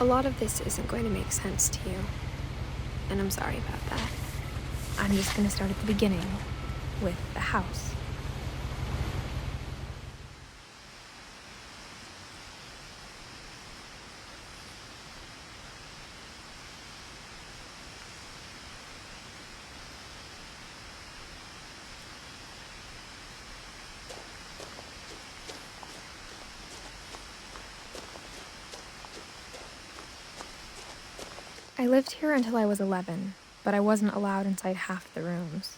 A lot of this isn't going to make sense to you, and I'm sorry about that. I'm just going to start at the beginning, with the house. I lived here until I was 11, but I wasn't allowed inside half the rooms.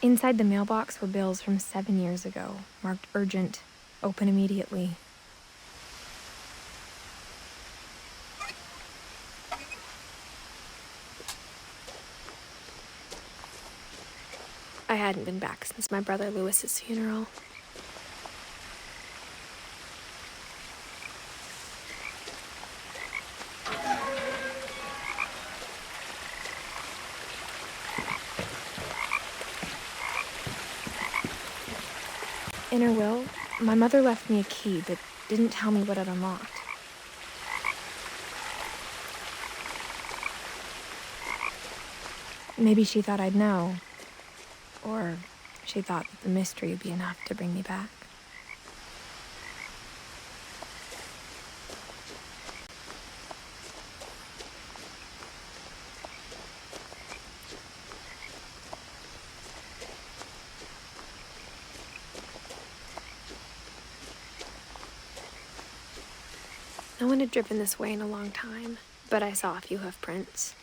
Inside the mailbox were bills from 7 years ago, marked urgent, open immediately. I hadn't been back since my brother Lewis's funeral. In her will, my mother left me a key but didn't tell me what it unlocked. Maybe she thought I'd know. Or she thought that the mystery would be enough to bring me back. No one had driven this way in a long time, but I saw a few hoof prints.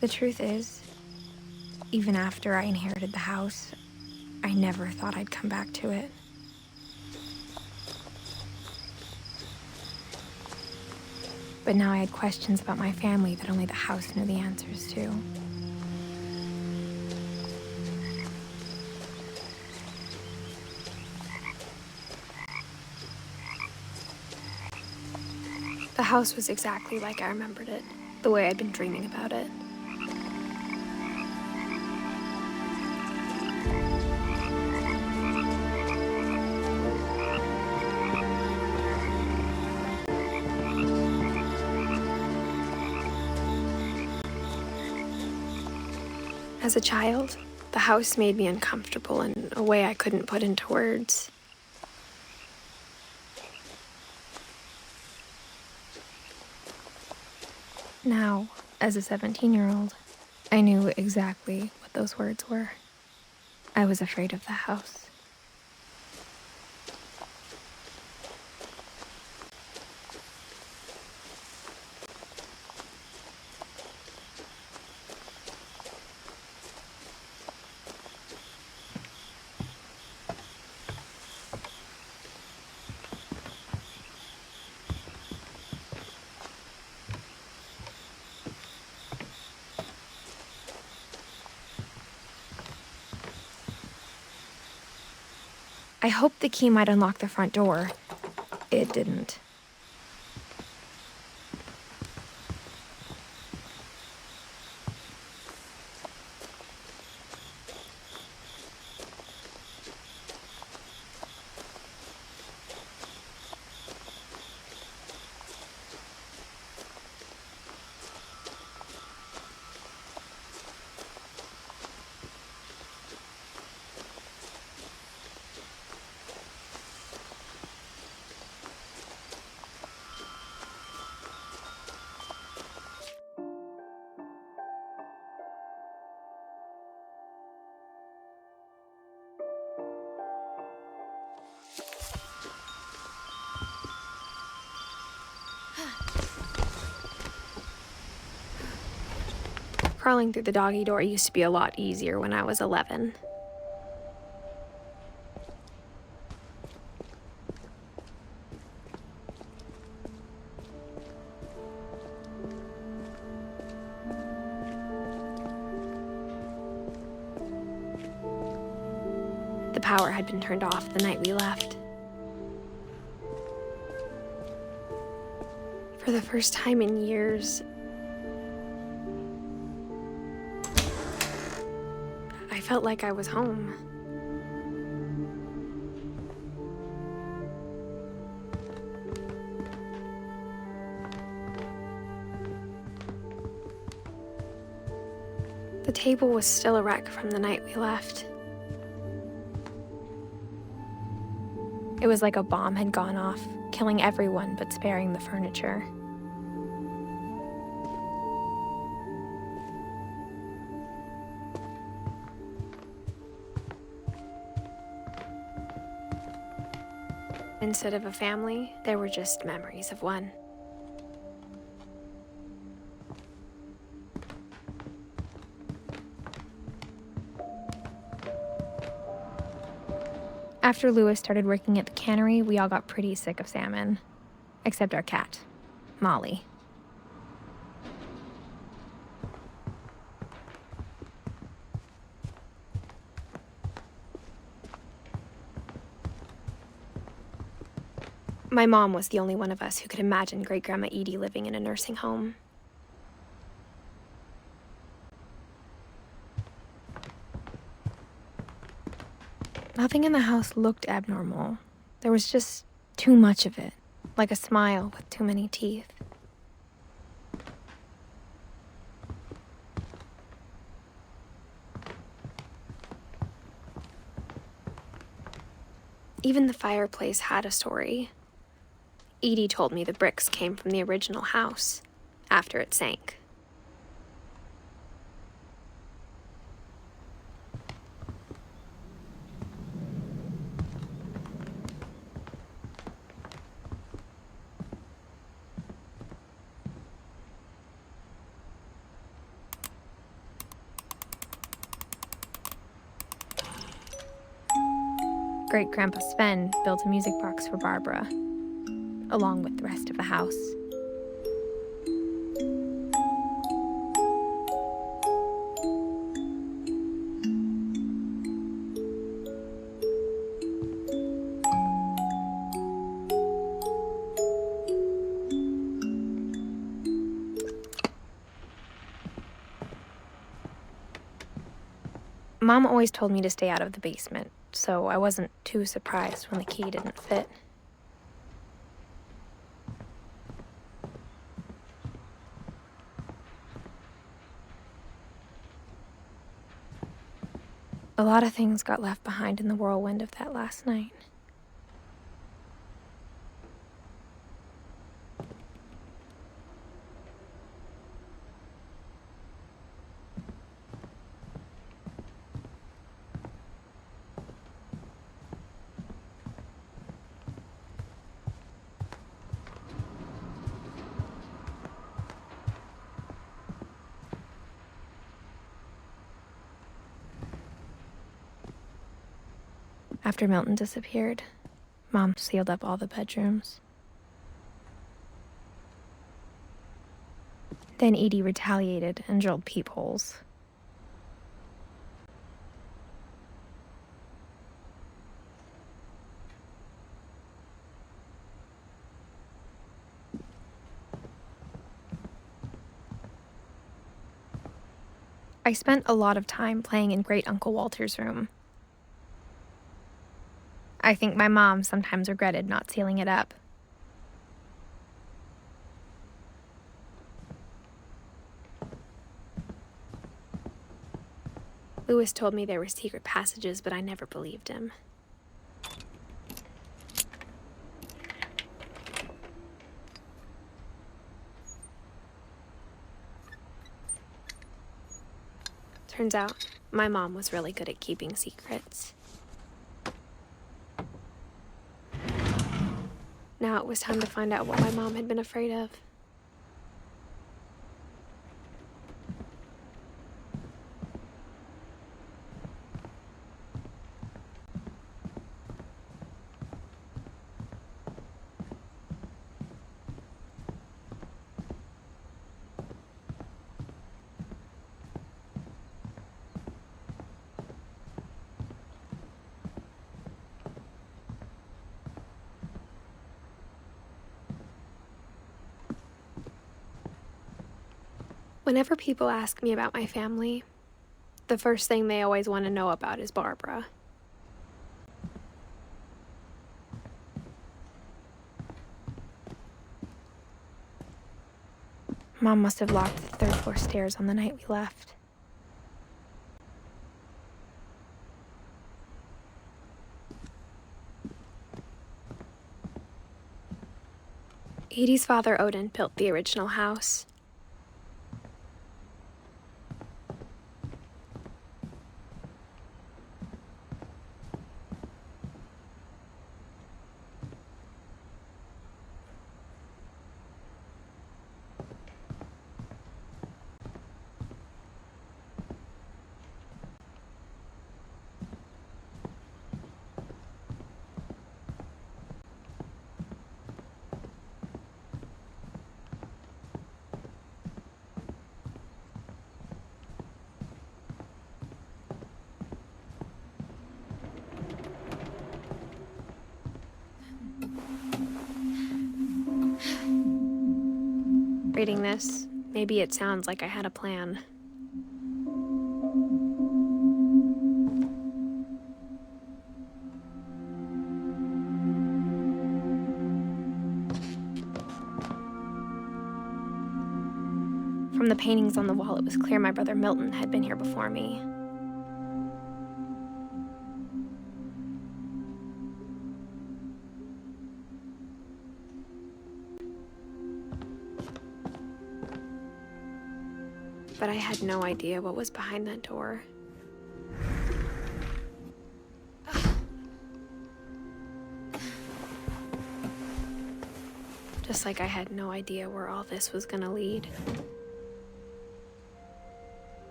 The truth is, even after I inherited the house, I never thought I'd come back to it. But now I had questions about my family that only the house knew the answers to. The house was exactly like I remembered it, the way I'd been dreaming about it. As a child, the house made me uncomfortable in a way I couldn't put into words. Now, as a 17-year-old, I knew exactly what those words were. I was afraid of the house. I hoped the key might unlock the front door. It didn't. Crawling through the doggy door used to be a lot easier when I was 11. The power had been turned off the night we left. For the first time in years, I felt like I was home. The table was still a wreck from the night we left. It was like a bomb had gone off, killing everyone but sparing the furniture. Instead of a family, there were just memories of one. After Louis started working at the cannery, we all got pretty sick of salmon. Except our cat, Molly. My mom was the only one of us who could imagine Great-Grandma Edie living in a nursing home. Nothing in the house looked abnormal. There was just too much of it, like a smile with too many teeth. Even the fireplace had a story. Edie told me the bricks came from the original house, after it sank. Great-Grandpa Sven built a music box for Barbara, along with the rest of the house. Mom always told me to stay out of the basement, so I wasn't too surprised when the key didn't fit. A lot of things got left behind in the whirlwind of that last night. After Milton disappeared, Mom sealed up all the bedrooms. Then Edie retaliated and drilled peepholes. I spent a lot of time playing in Great Uncle Walter's room. I think my mom sometimes regretted not sealing it up. Louis told me there were secret passages, but I never believed him. Turns out, my mom was really good at keeping secrets. Now it was time to find out what my mom had been afraid of. Whenever people ask me about my family, the first thing they always want to know about is Barbara. Mom must have locked the third floor stairs on the night we left. Edie's father, Odin, built the original house. Reading this, maybe it sounds like I had a plan. From the paintings on the wall, it was clear my brother Milton had been here before me. But I had no idea what was behind that door. Just like I had no idea where all this was gonna lead.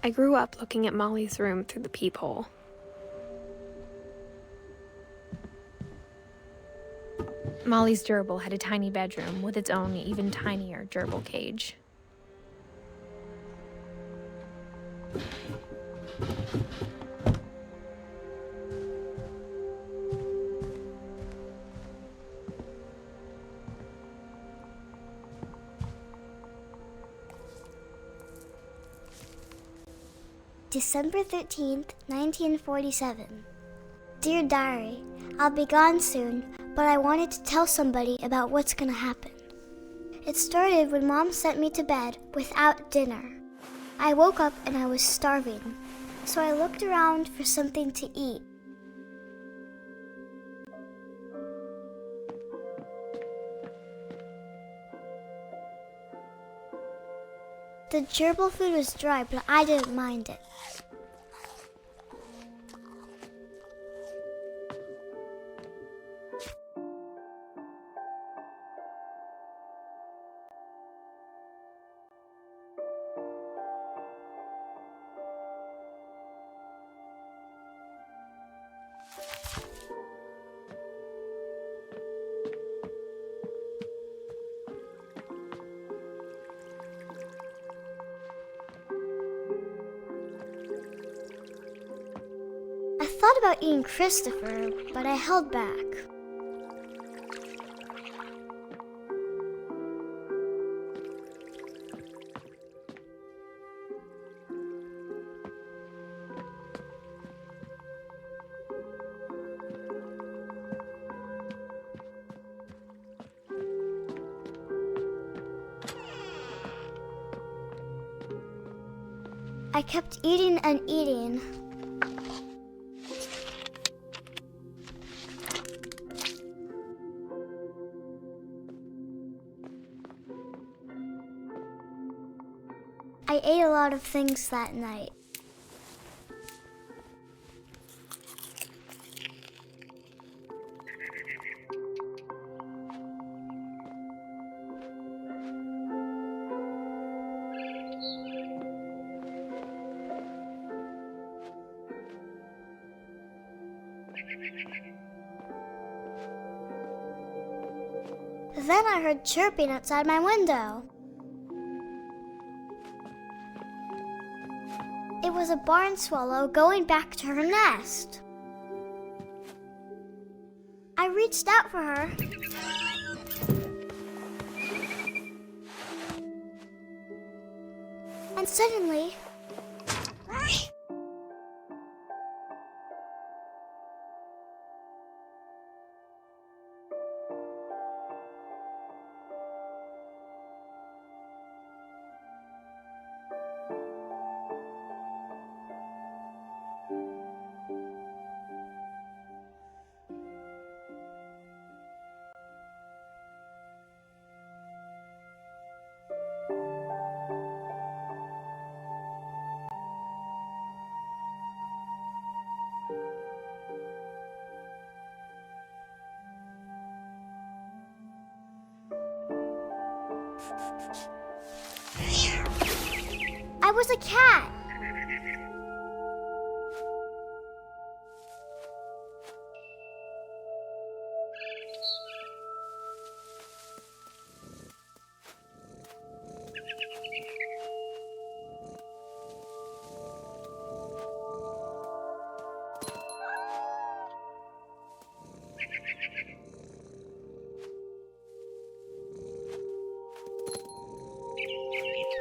I grew up looking at Molly's room through the peephole. Molly's gerbil had a tiny bedroom with its own even tinier gerbil cage. December 13th, 1947. Dear Diary, I'll be gone soon, but I wanted to tell somebody about what's gonna happen. It started when Mom sent me to bed without dinner. I woke up and I was starving, so I looked around for something to eat. The gerbil food was dry, but I didn't mind it. I thought about eating Christopher, but I held back. I kept eating and eating. I ate a lot of things that night. Then I heard chirping outside my window. It was a barn swallow going back to her nest. I reached out for her, suddenly... I was a cat.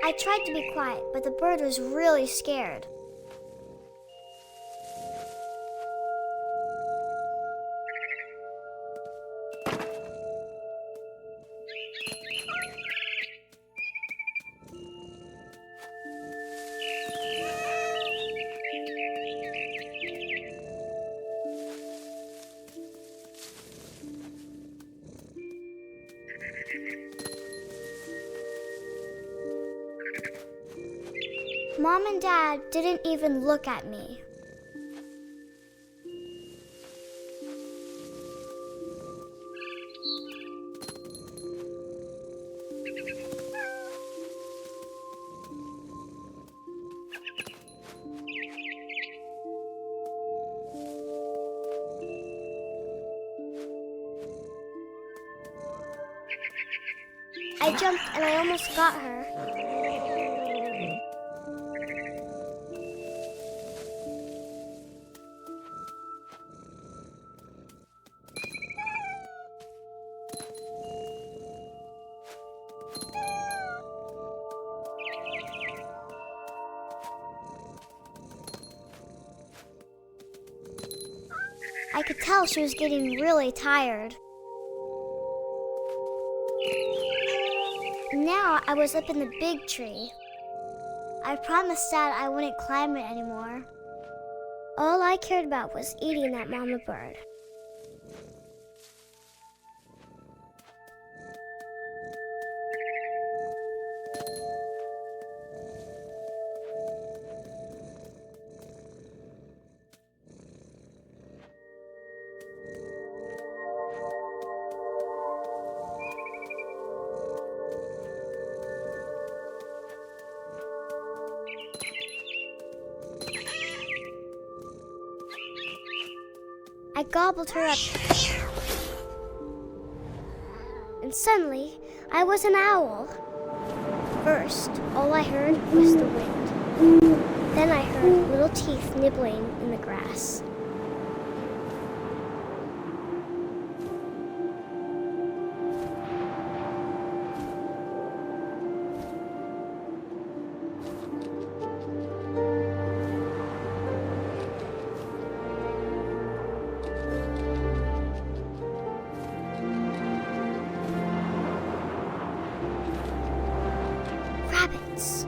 I tried to be quiet, but the bird was really scared. Mom and Dad didn't even look at me. I jumped and I almost got her. I could tell she was getting really tired. Now I was up in the big tree. I promised Dad I wouldn't climb it anymore. All I cared about was eating that mama bird. I gobbled her up. And suddenly, I was an owl. First, all I heard was the wind. Then I heard little teeth nibbling in the grass. Rabbits.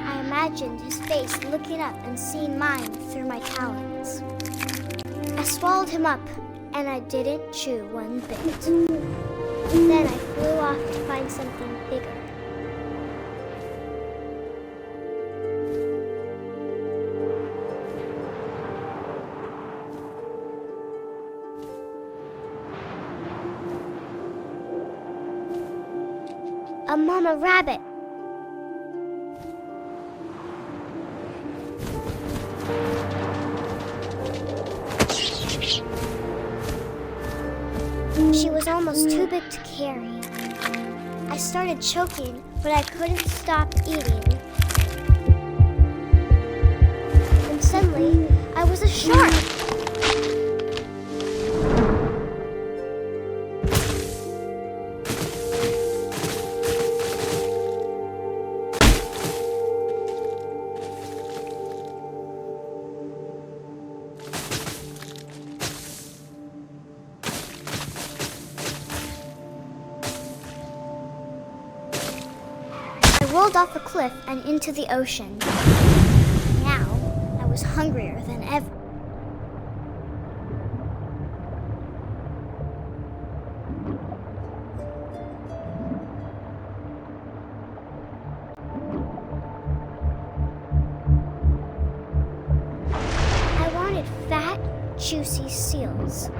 I imagined his face looking up and seeing mine through my talons. I swallowed him up, and I didn't chew one bit. Then I flew off to find something bigger. A mama rabbit. almost too big to carry. I started choking, but I couldn't stop eating. And suddenly, I was a shark! I rolled off a cliff and into the ocean. Now, I was hungrier than ever. I wanted fat, juicy seals.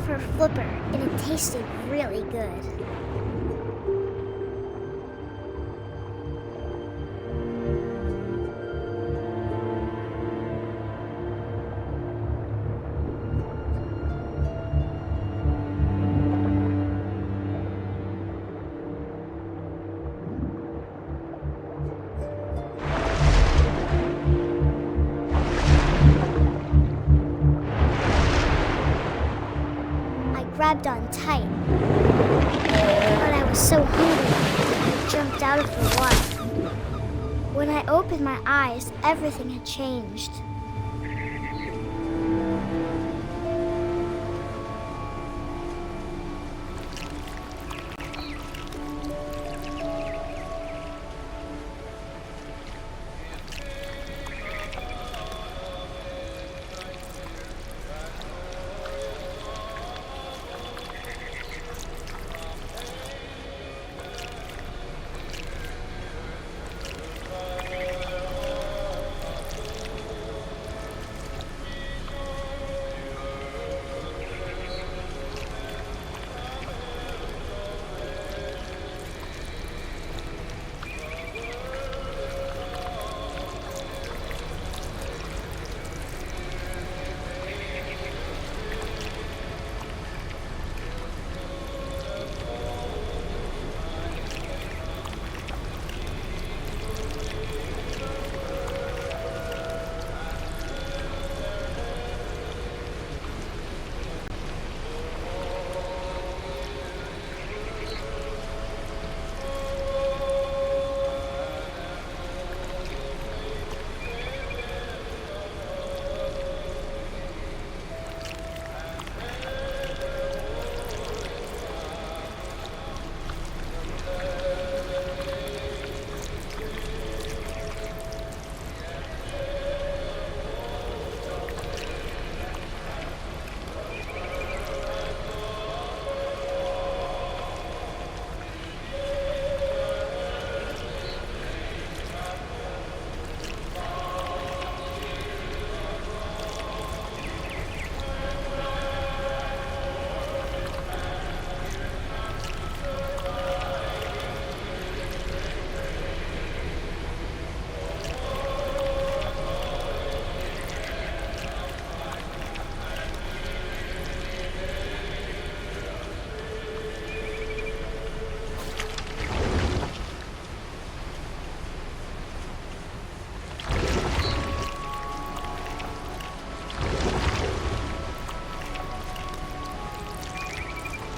Her flipper, and it tasted really good. Grabbed on tight, but I was so hungry I jumped out of the water. When I opened my eyes, everything had changed.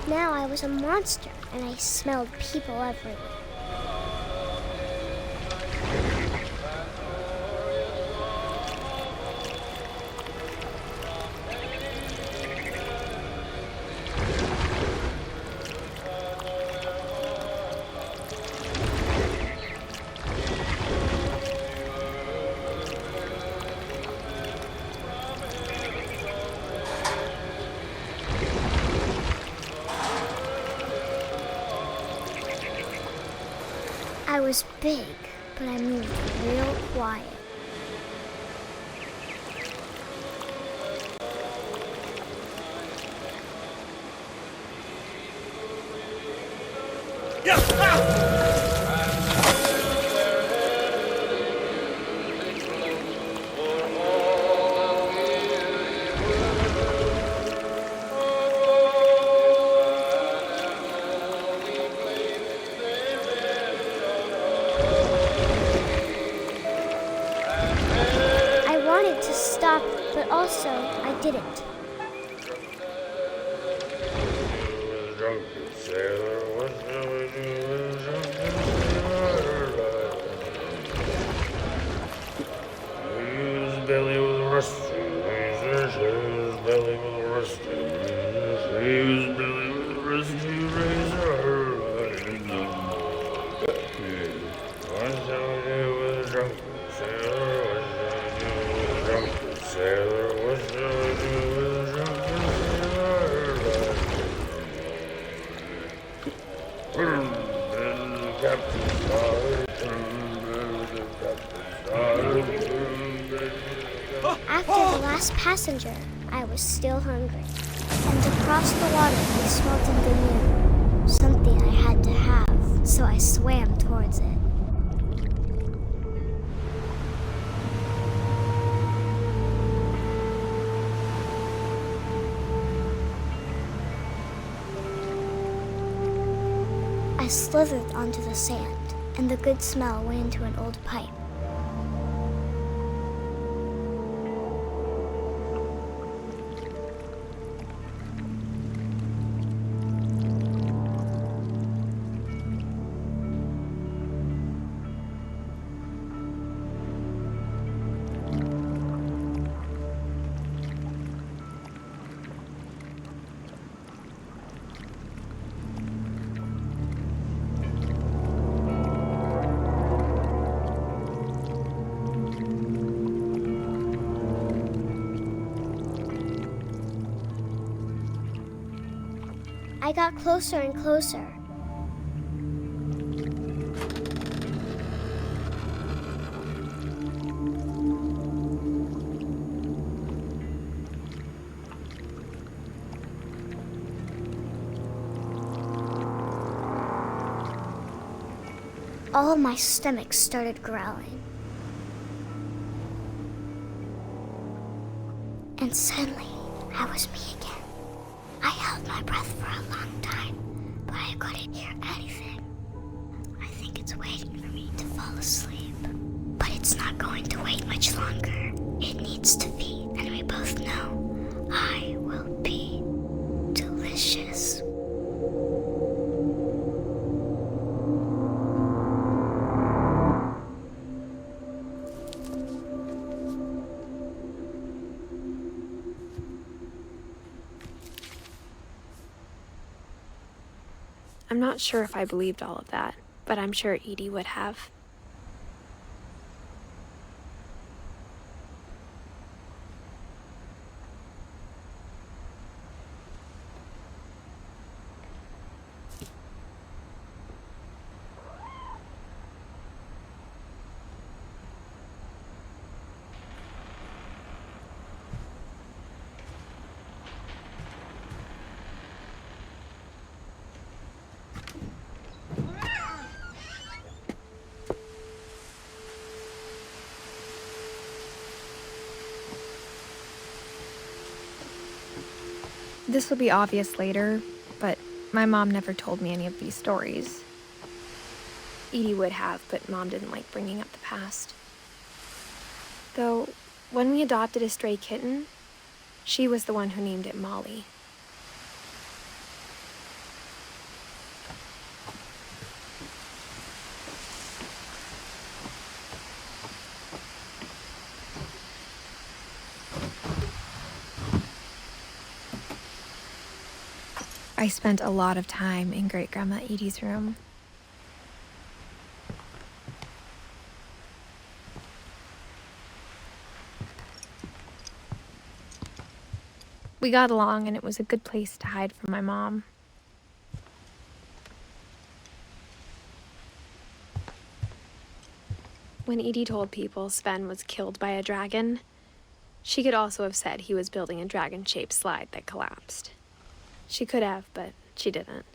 Now I was a monster, and I smelled people everywhere. I was big, but I moved real quiet. I wanted to stop, but also I didn't. After the last passenger, I was still hungry. And across the water, I smelled something new. Something I had to have, so I swam towards it. I slithered onto the sand, and the good smell went into an old pipe. I got closer and closer. All of my stomach started growling. And suddenly, I was me again. I held my breath for a long time, but I couldn't hear anything. I think it's waiting for me to fall asleep. But it's not going to wait much longer. It needs to feed, and we both know I will be delicious. I'm not sure if I believed all of that, but I'm sure Edie would have. This will be obvious later, but my mom never told me any of these stories. Edie would have, but Mom didn't like bringing up the past. Though, when we adopted a stray kitten, she was the one who named it Molly. I spent a lot of time in Great-Grandma Edie's room. We got along, and it was a good place to hide from my mom. When Edie told people Sven was killed by a dragon, she could also have said he was building a dragon-shaped slide that collapsed. She could have, but she didn't.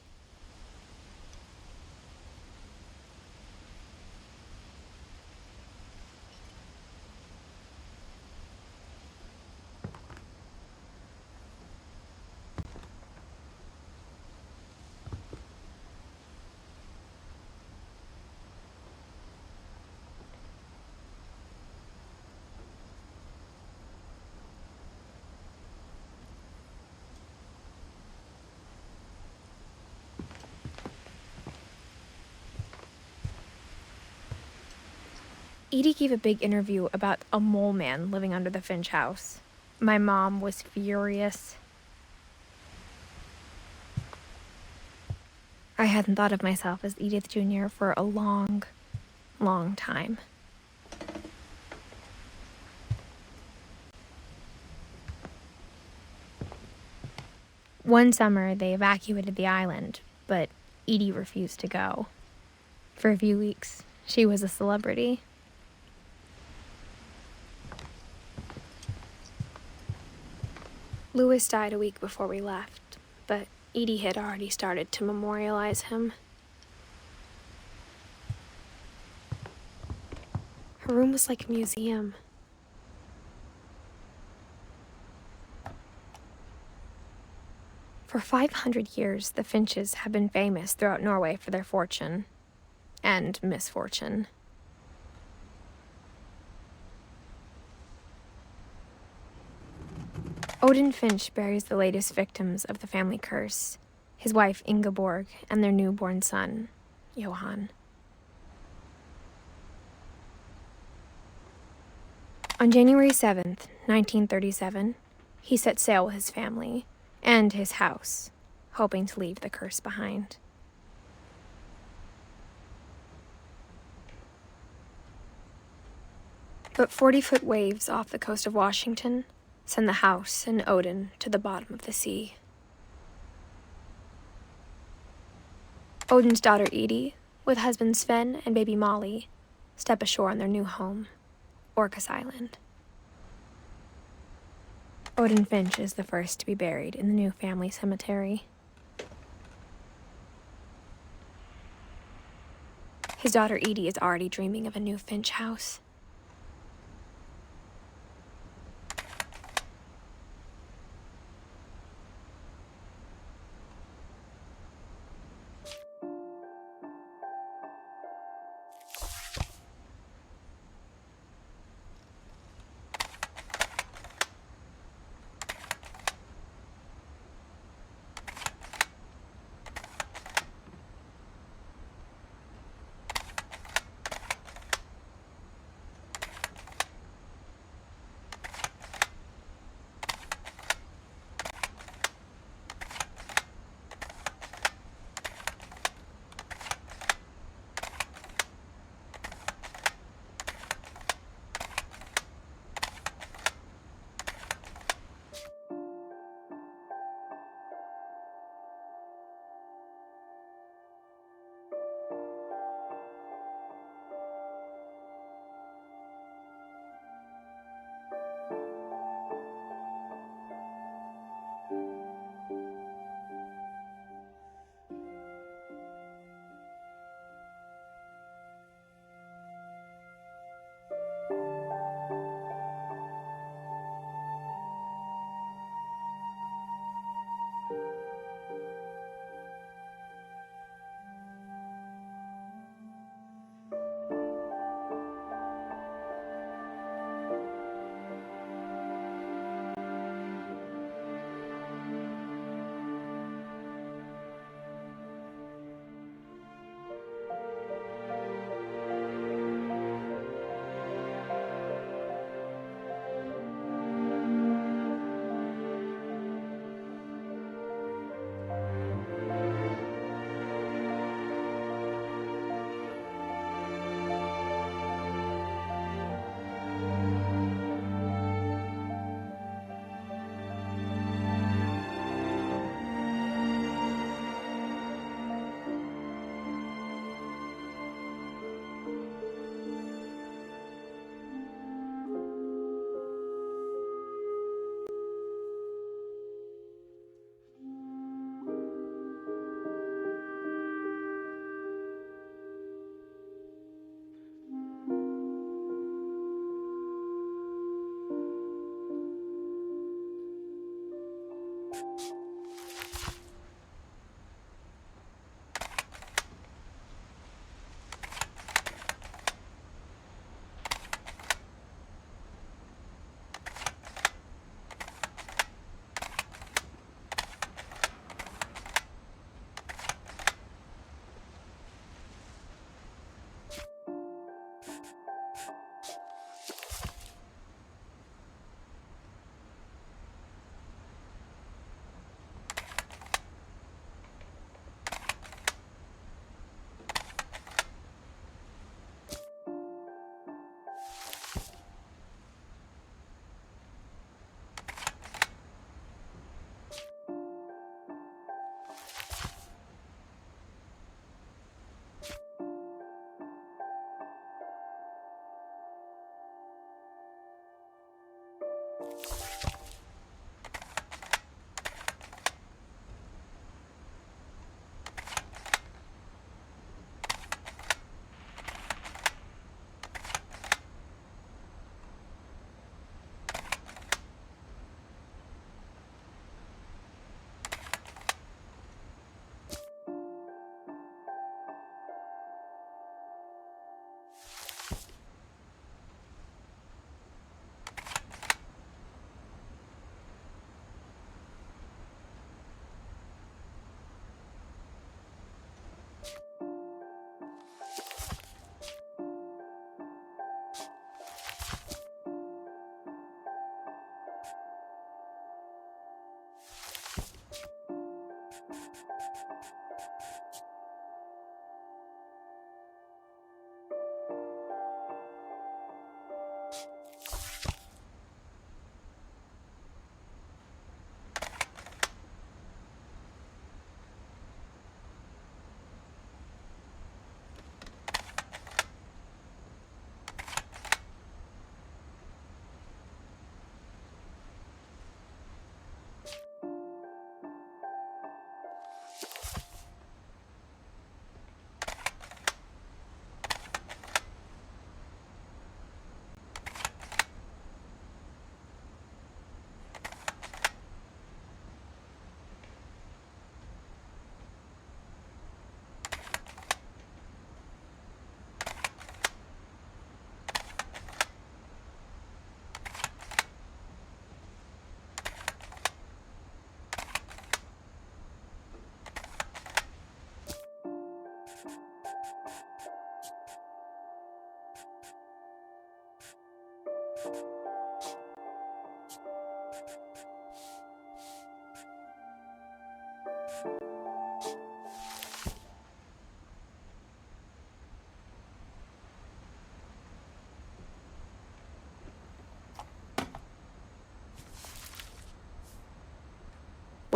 Edie gave a big interview about a mole man living under the Finch house. My mom was furious. I hadn't thought of myself as Edith Jr. for a long, long time. One summer, they evacuated the island, but Edie refused to go. For a few weeks, she was a celebrity. Louis died a week before we left, but Edie had already started to memorialize him. Her room was like a museum. For 500 years, the Finches have been famous throughout Norway for their fortune and misfortune. Odin Finch buries the latest victims of the family curse, his wife Ingeborg and their newborn son, Johan. On January 7th, 1937, he set sail with his family and his house, hoping to leave the curse behind. But 40-foot waves off the coast of Washington send the house and Odin to the bottom of the sea. Odin's daughter Edie, with husband Sven and baby Molly, step ashore on their new home, Orcas Island. Odin Finch is the first to be buried in the new family cemetery. His daughter Edie is already dreaming of a new Finch house.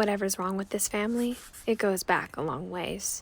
Whatever's wrong with this family, it goes back a long ways.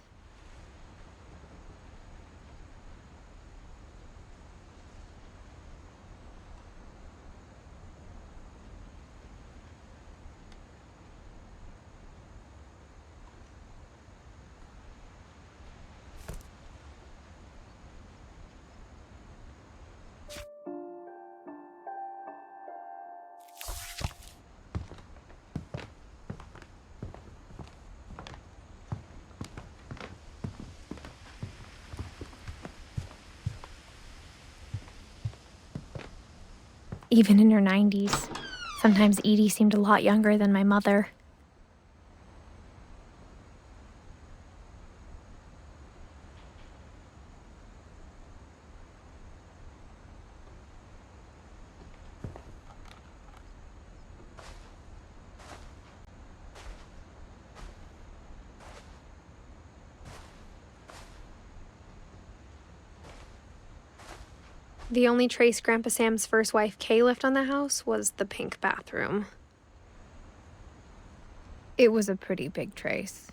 Even in her 90s, sometimes Edie seemed a lot younger than my mother. The only trace Grandpa Sam's first wife Kay left on the house was the pink bathroom. It was a pretty big trace.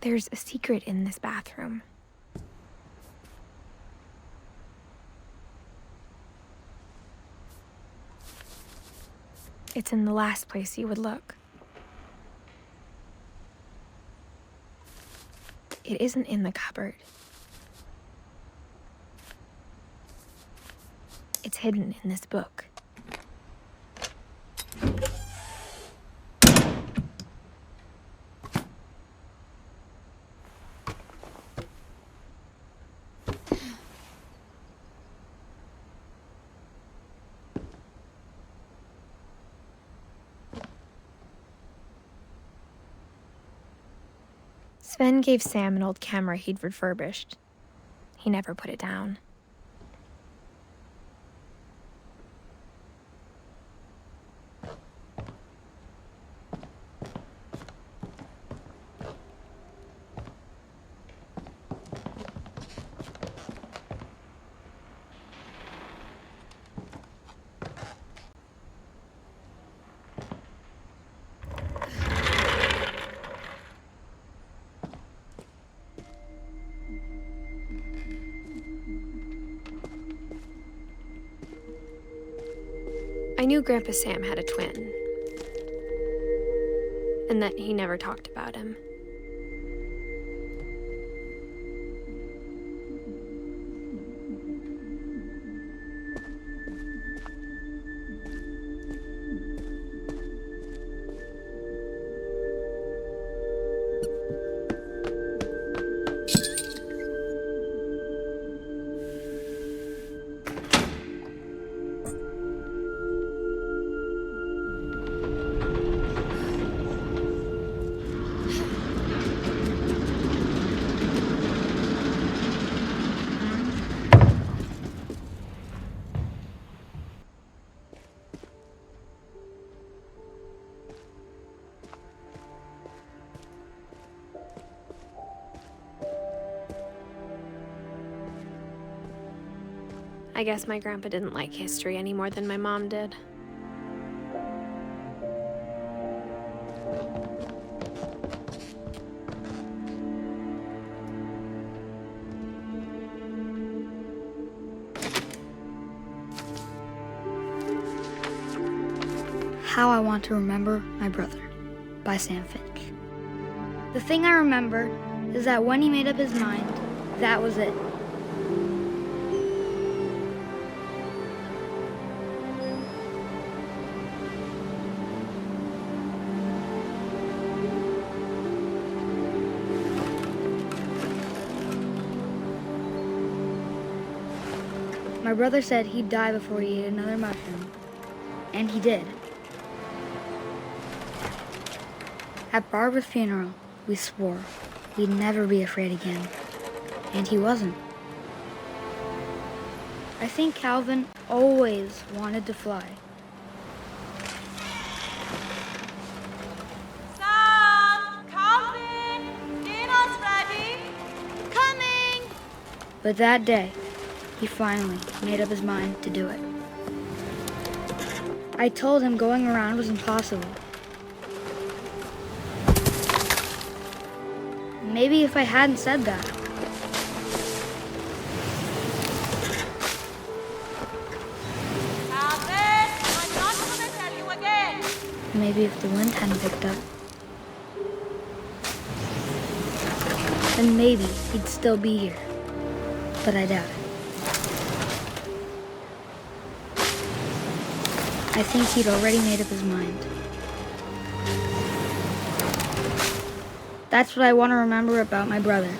There's a secret in this bathroom. It's in the last place you would look. It isn't in the cupboard. It's hidden in this book. Sven gave Sam an old camera he'd refurbished. He never put it down. I knew Grandpa Sam had a twin, and that he never talked about him. I guess my grandpa didn't like history any more than my mom did. How I Want to Remember My Brother by Sam Finch. The thing I remember is that when he made up his mind, that was it. My brother said he'd die before he ate another mushroom, and he did. At Barbara's funeral, we swore we'd never be afraid again, and he wasn't. I think Calvin always wanted to fly. Sam! Calvin! Dinner's ready! Coming! But that day, he finally made up his mind to do it. I told him going around was impossible. Maybe if I hadn't said that. Calvin! I'm not gonna tell you again! Maybe if the wind hadn't picked up. Then maybe he'd still be here. But I doubt it. I think he'd already made up his mind. That's what I want to remember about my brother.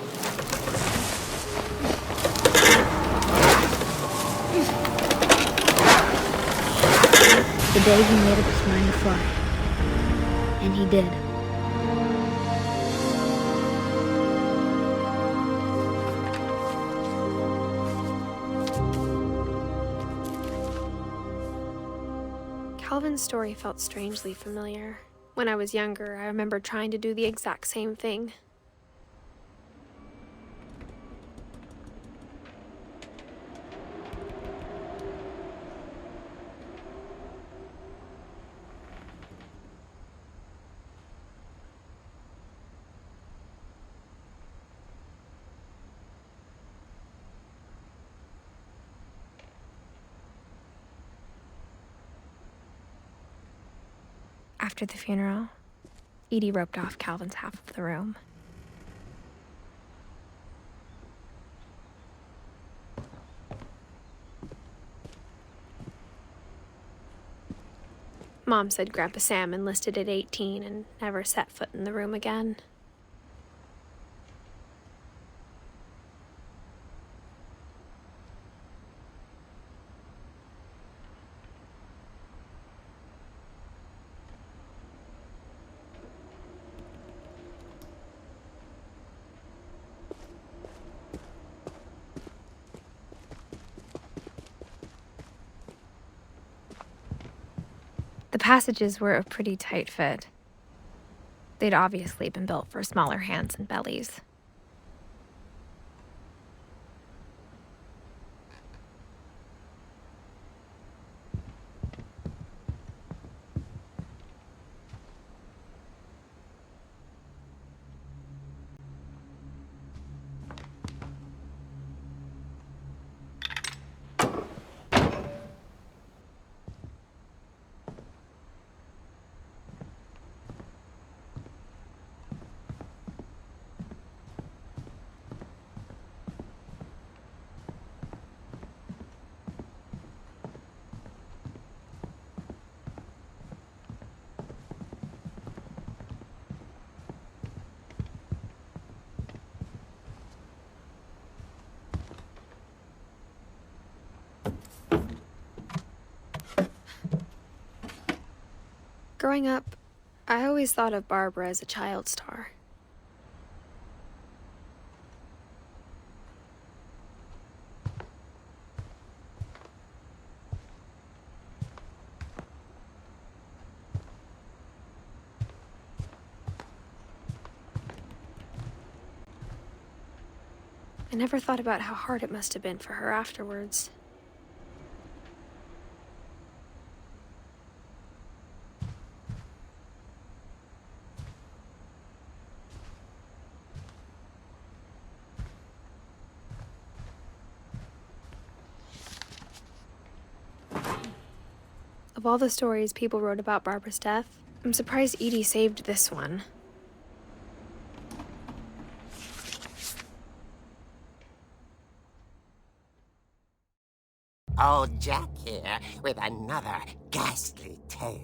The day he made up his mind to fly. And he did. Calvin's story felt strangely familiar. When I was younger, I remember trying to do the exact same thing. After the funeral, Edie roped off Calvin's half of the room. Mom said Grandpa Sam enlisted at 18 and never set foot in the room again. The passages were a pretty tight fit. They'd obviously been built for smaller hands and bellies. Growing up, I always thought of Barbara as a child star. I never thought about how hard it must have been for her afterwards. Of all the stories people wrote about Barbara's death, I'm surprised Edie saved this one. Old Jack here with another ghastly tale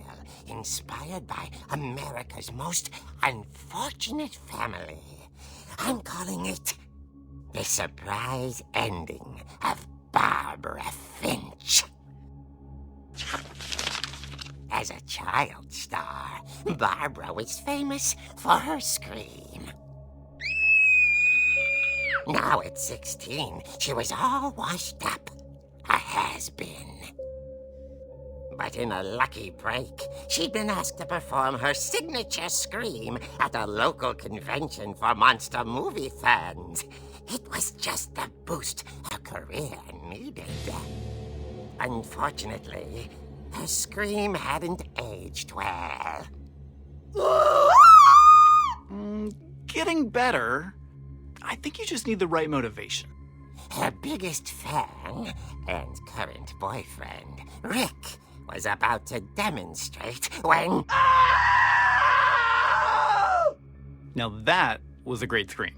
inspired by America's most unfortunate family. I'm calling it The Surprise Ending of Barbara Finch. As a child star, Barbara was famous for her scream. Now at 16, she was all washed up. a has-been. But in a lucky break, she'd been asked to perform her signature scream at a local convention for monster movie fans. It was just the boost her career needed. Unfortunately, her scream hadn't aged well. Getting better. I think you just need the right motivation. Her biggest fan and current boyfriend, Rick, was about to demonstrate when... Now that was a great scream.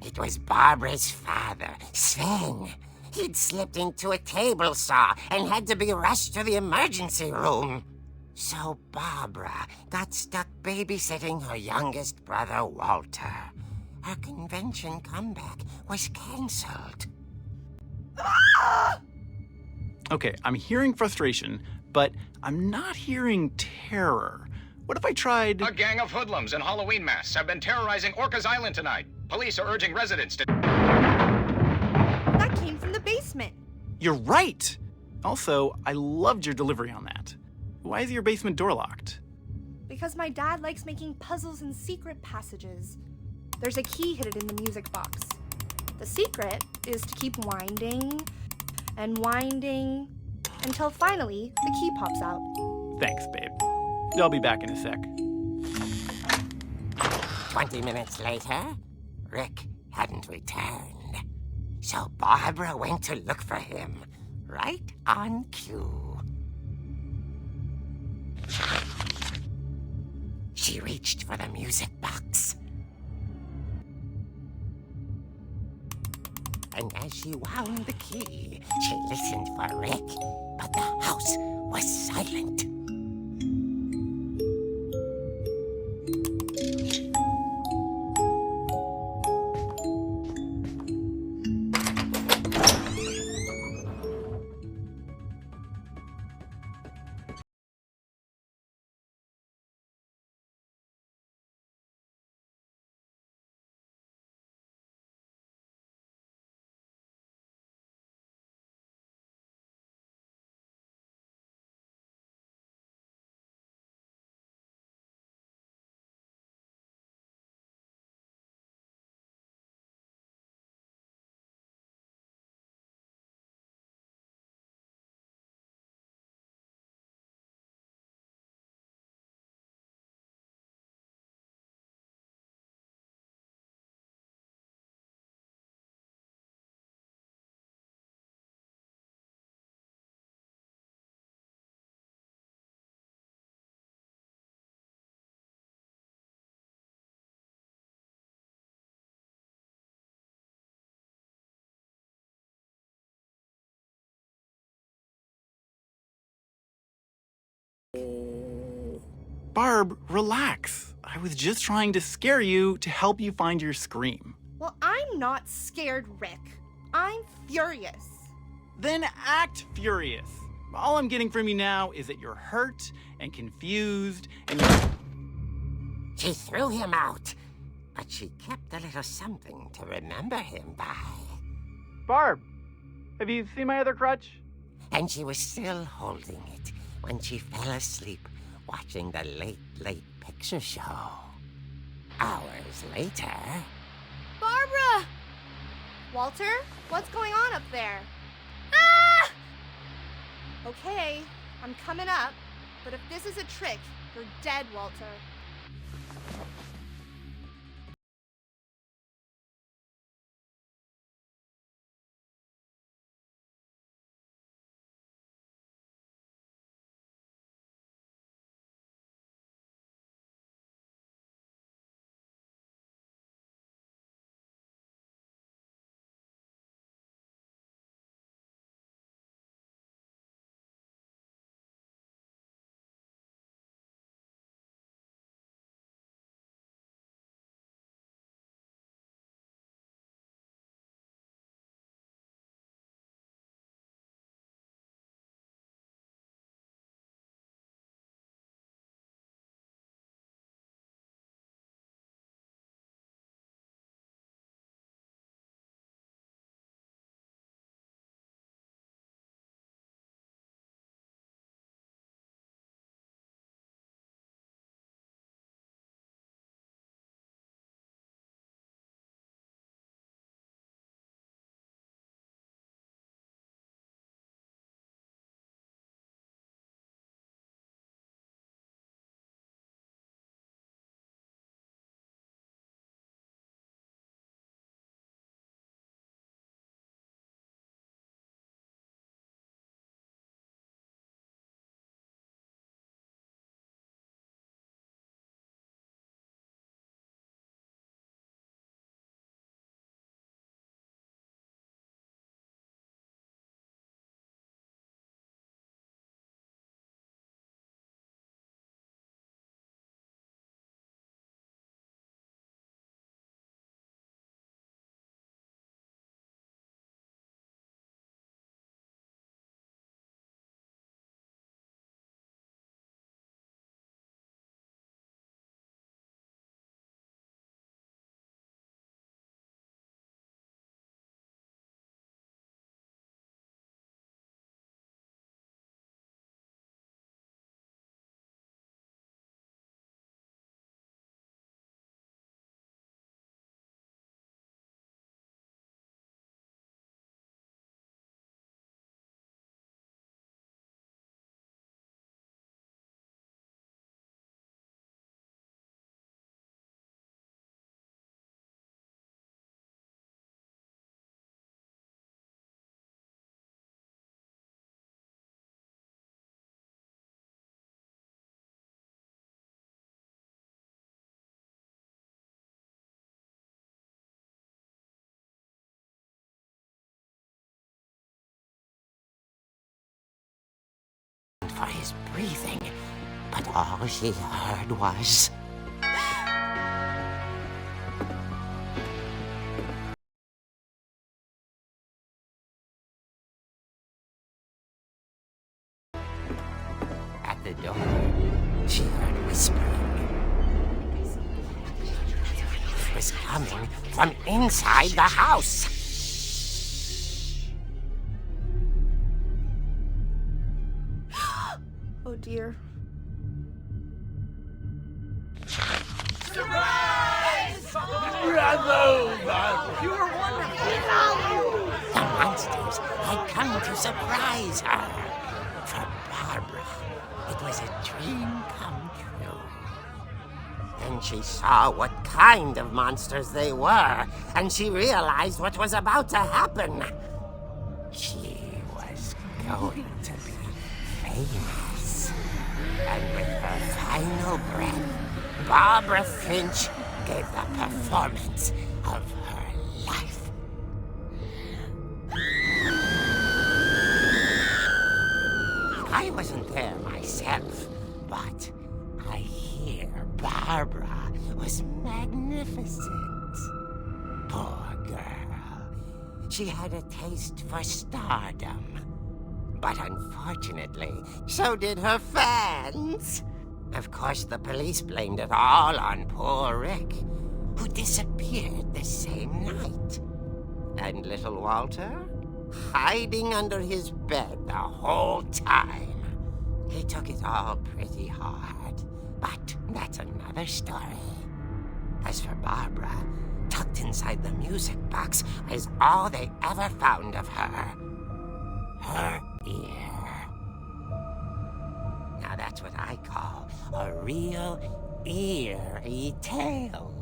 It was Barbara's father, Sven. He'd slipped into a table saw and had to be rushed to the emergency room. So Barbara got stuck babysitting her youngest brother, Walter. Her convention comeback was cancelled. Okay, I'm hearing frustration, but I'm not hearing terror. What if I tried... A gang of hoodlums in Halloween masks have been terrorizing Orca's Island tonight. Police are urging residents to... That came from the basement. You're right! Also, I loved your delivery on that. Why is your basement door locked? Because my dad likes making puzzles and secret passages. There's a key hidden in the music box. The secret is to keep winding and winding until finally the key pops out. Thanks, babe. I'll be back in a sec. 20 minutes later, Rick hadn't returned. So Barbara went to look for him, right on cue. She reached for the music box. And as she wound the key, she listened for Rick, but the house was silent. Barb, relax. I was just trying to scare you to help you find your scream. Well, I'm not scared, Rick. I'm furious. Then act furious. All I'm getting from you now is that you're hurt and confused and you're... She threw him out, but she kept a little something to remember him by. Barb, have you seen my other crutch? And she was still holding it when she fell asleep watching the late picture show. Hours later... Barbara! Walter, what's going on up there? Ah! Okay, I'm coming up, but if this is a trick, you're dead, Walter. for his breathing, but all she heard was... At the door, she heard whispering. It was coming from inside the house. Oh dear. The monsters had come to surprise her. For Barbara, it was a dream come true. Then she saw what kind of monsters they were, and she realized what was about to happen. She was going to be famous. And with her final breath, Barbara Finch gave the performance of her life. I wasn't there myself, but I hear Barbara was magnificent. Poor girl. She had a taste for stardom. But unfortunately, so did her fans. Of course, the police blamed it all on poor Rick, who disappeared the same night. And little Walter? Hiding under his bed the whole time. He took it all pretty hard, but that's another story. As for Barbara, tucked inside the music box is all they ever found of her. Her ear. Now that's what I call a real eerie tale.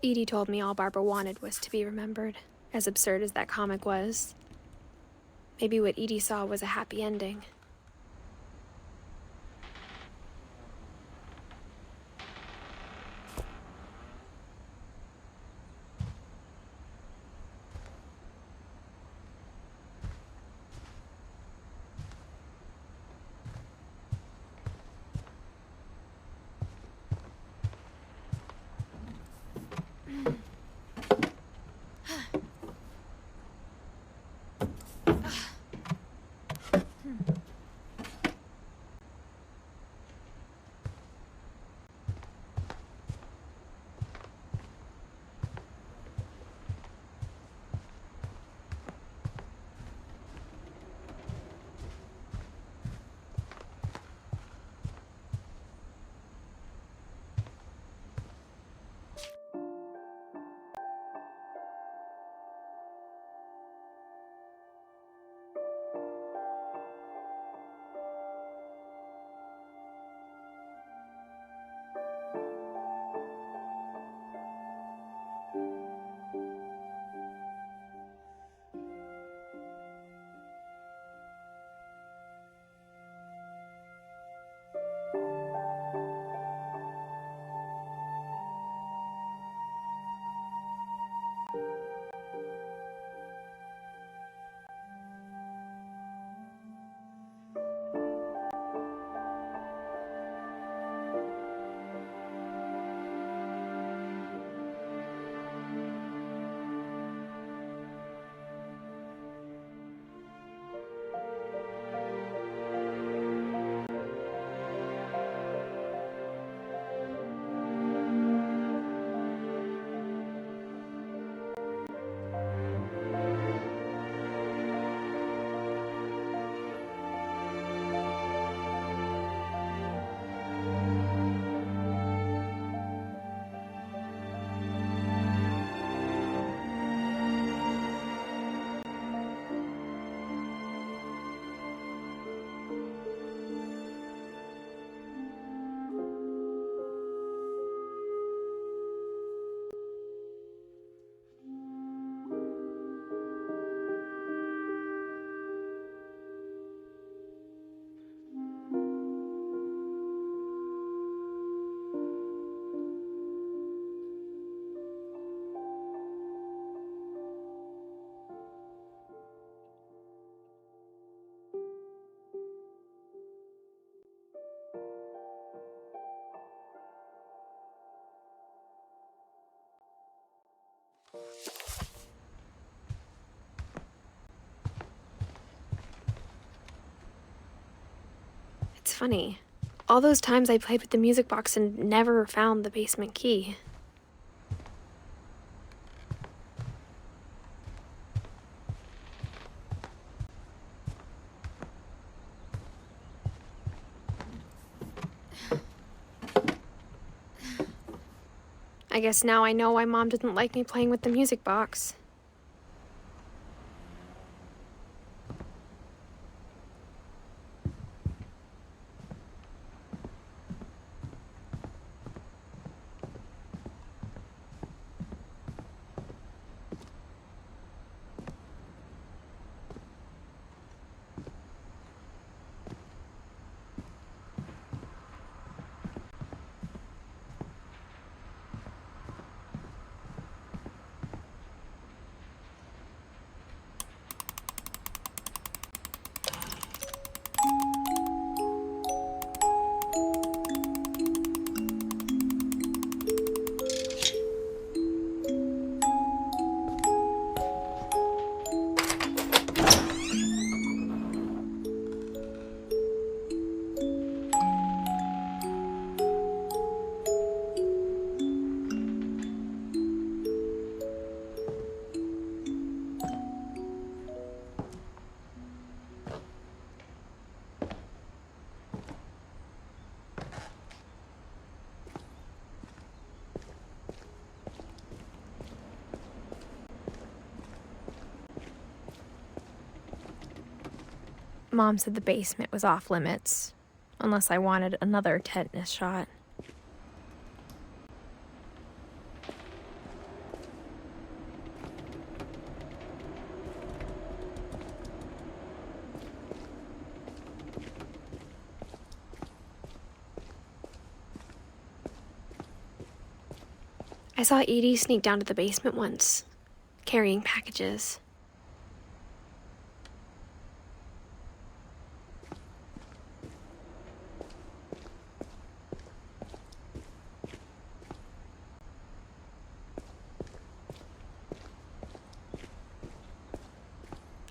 Edie told me all Barbara wanted was to be remembered, as absurd as that comic was. Maybe what Edie saw was a happy ending. funny. All those times I played with the music box and never found the basement key. I guess now I know why Mom didn't like me playing with the music box. Mom said the basement was off limits, unless I wanted another tetanus shot. I saw Edie sneak down to the basement once, carrying packages.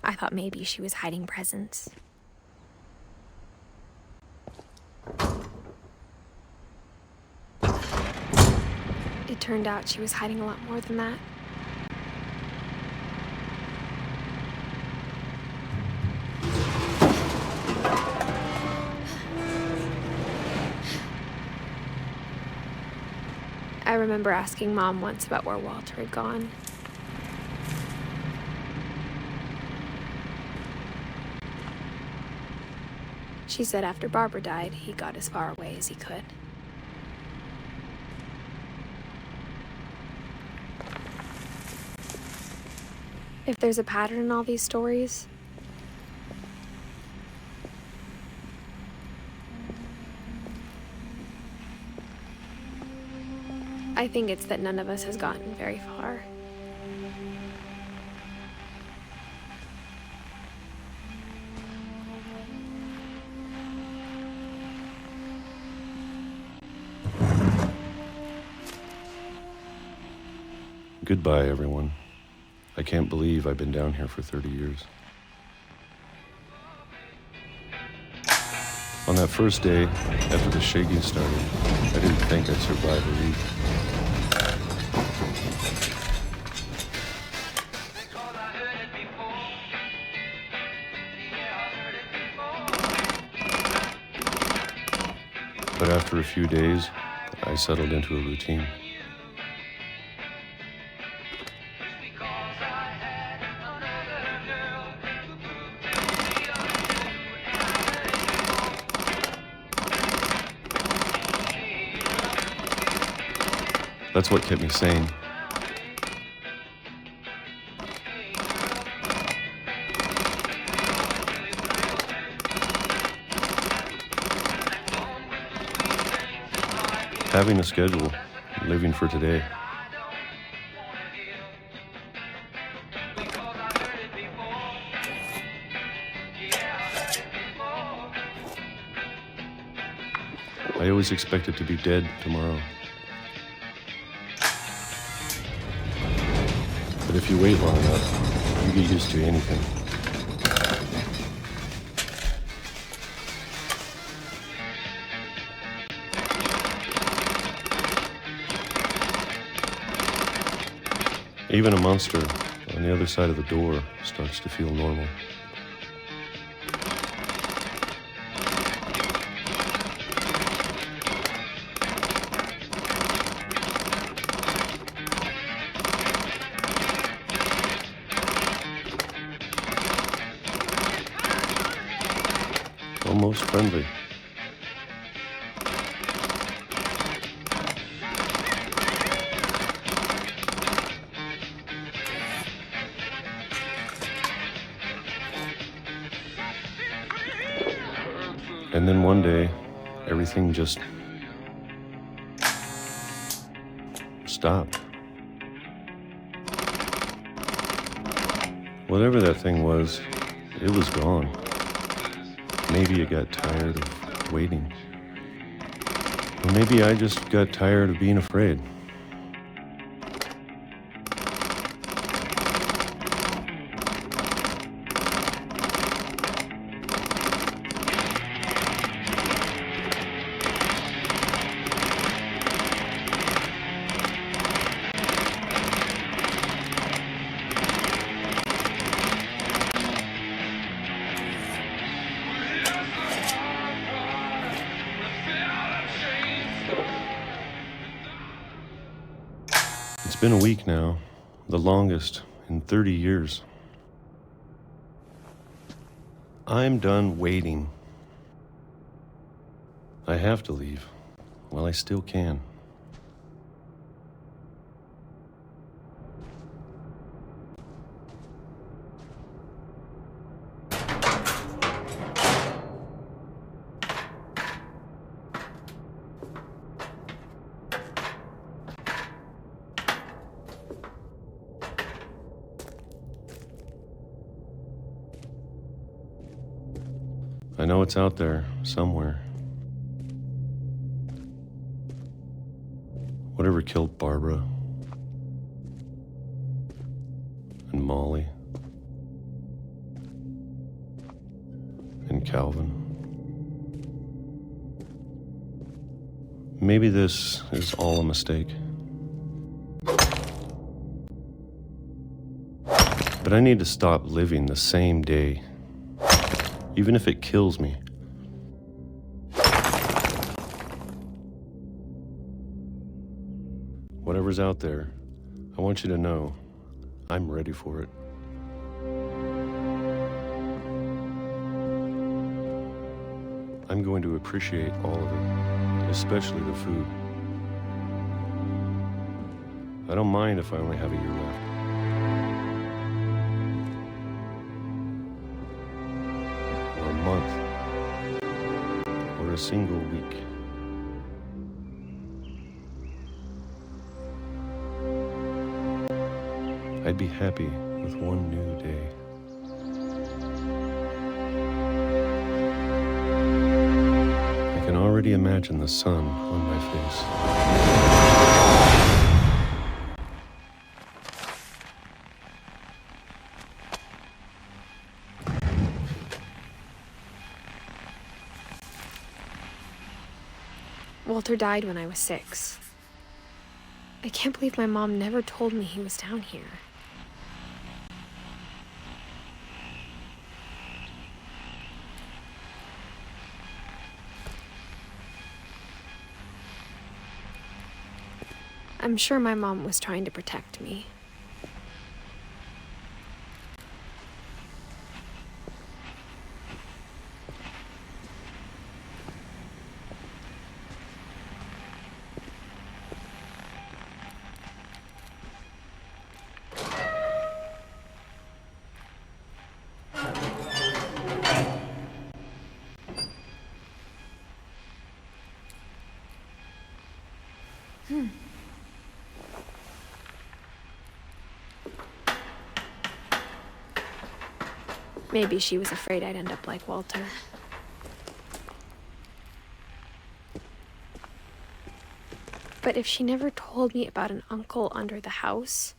I thought maybe she was hiding presents. It turned out she was hiding a lot more than that. I remember asking Mom once about where Walter had gone. She said after Barbara died, he got as far away as he could. If there's a pattern in all these stories, I think it's that none of us has gotten very far. Goodbye, everyone. I can't believe I've been down here for 30 years. On that first day, after the shaking started, I didn't think I'd survive a week. But after a few days, I settled into a routine. That's what kept me sane. Having a schedule, living for today. I always expected to be dead tomorrow. But if you wait long enough, you get used to anything. Even a monster on the other side of the door starts to feel normal. Almost friendly. And then one day, everything just stopped. Whatever that thing was, it was gone. Maybe it got tired of waiting. Or maybe I just got tired of being afraid. It's been a week now, the longest in 30 years. I'm done waiting. I have to leave while I still can. I know it's out there, somewhere. Whatever killed Barbara and Molly and Calvin. Maybe this is all a mistake. But I need to stop living the same day. Even if it kills me. Whatever's out there, I want you to know I'm ready for it. I'm going to appreciate all of it, especially the food. I don't mind if I only have a year left. Month or a single week. I'd be happy with one new day. I can already imagine the sun on my face. Walter died when I was 6. I can't believe my mom never told me he was down here. I'm sure my mom was trying to protect me. Maybe she was afraid I'd end up like Walter. But if she never told me about an uncle under the house,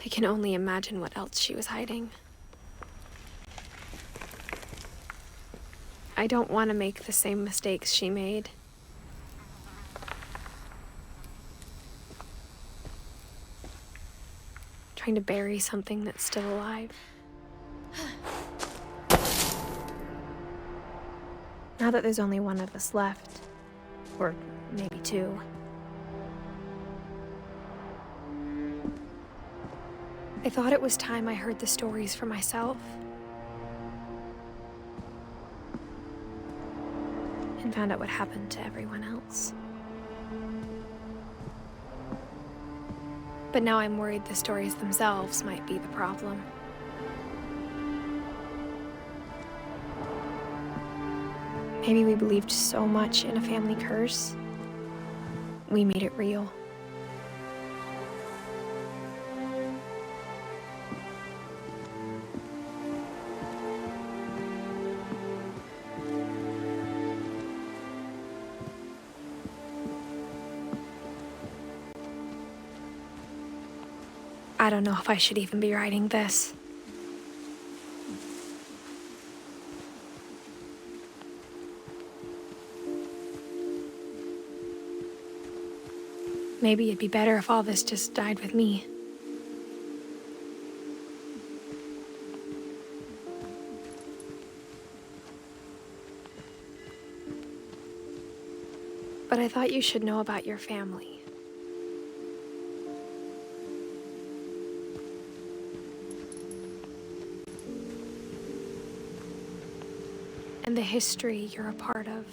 I can only imagine what else she was hiding. I don't want to make the same mistakes she made. trying to bury something that's still alive. Now that there's only one of us left, or maybe two, I thought it was time I heard the stories for myself. And found out what happened to everyone else. But now I'm worried the stories themselves might be the problem. Maybe we believed so much in a family curse, we made it real. I don't know if I should even be writing this. Maybe it'd be better if all this just died with me. But I thought you should know about your family. And the history you're a part of.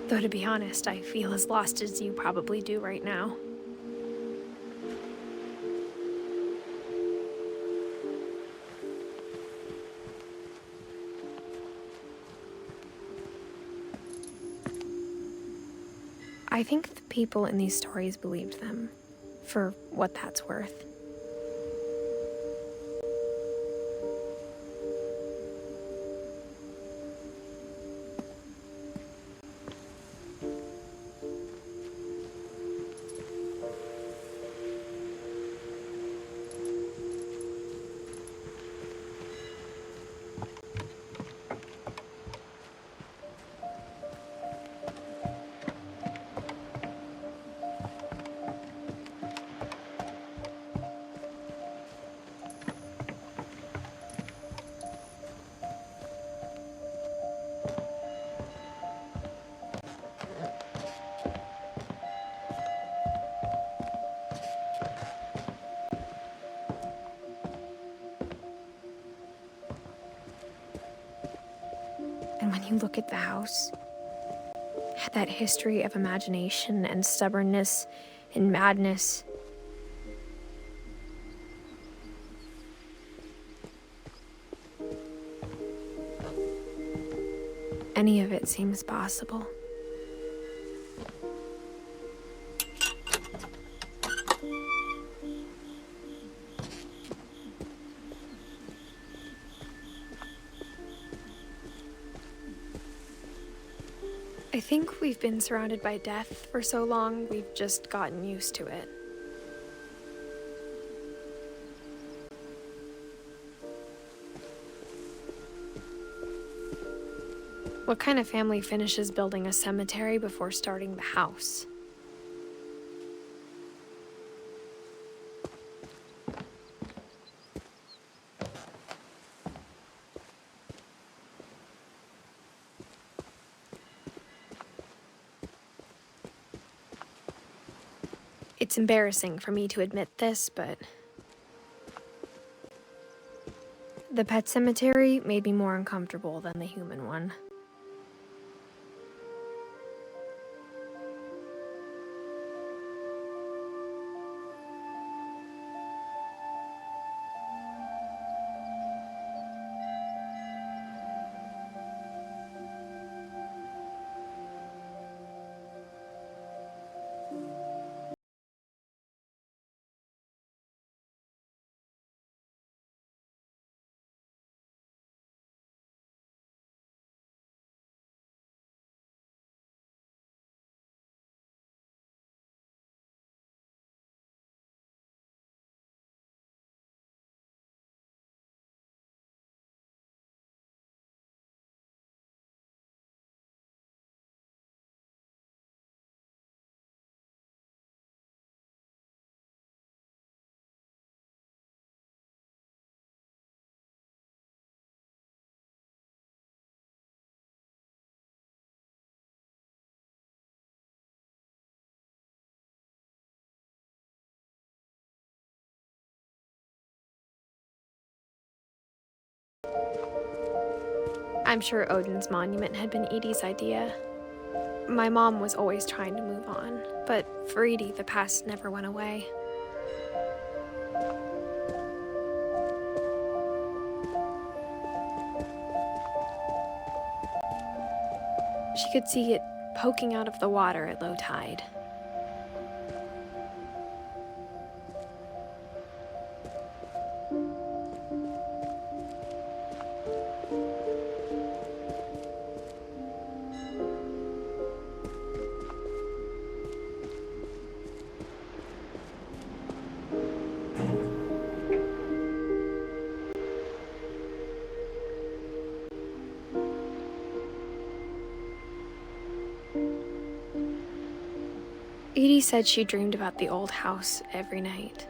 Though to be honest, I feel as lost as you probably do right now. I think the people in these stories believed them, for what that's worth. And when you look at the house, it had that history of imagination and stubbornness and madness. Any of it seems possible. I think we've been surrounded by death for so long, we've just gotten used to it. What kind of family finishes building a cemetery before starting the house? It's embarrassing for me to admit this, but the pet cemetery made me more uncomfortable than the human one. I'm sure Odin's monument had been Edie's idea. My mom was always trying to move on, but for Edie, the past never went away. She could see it poking out of the water at low tide. Edie said she dreamed about the old house every night.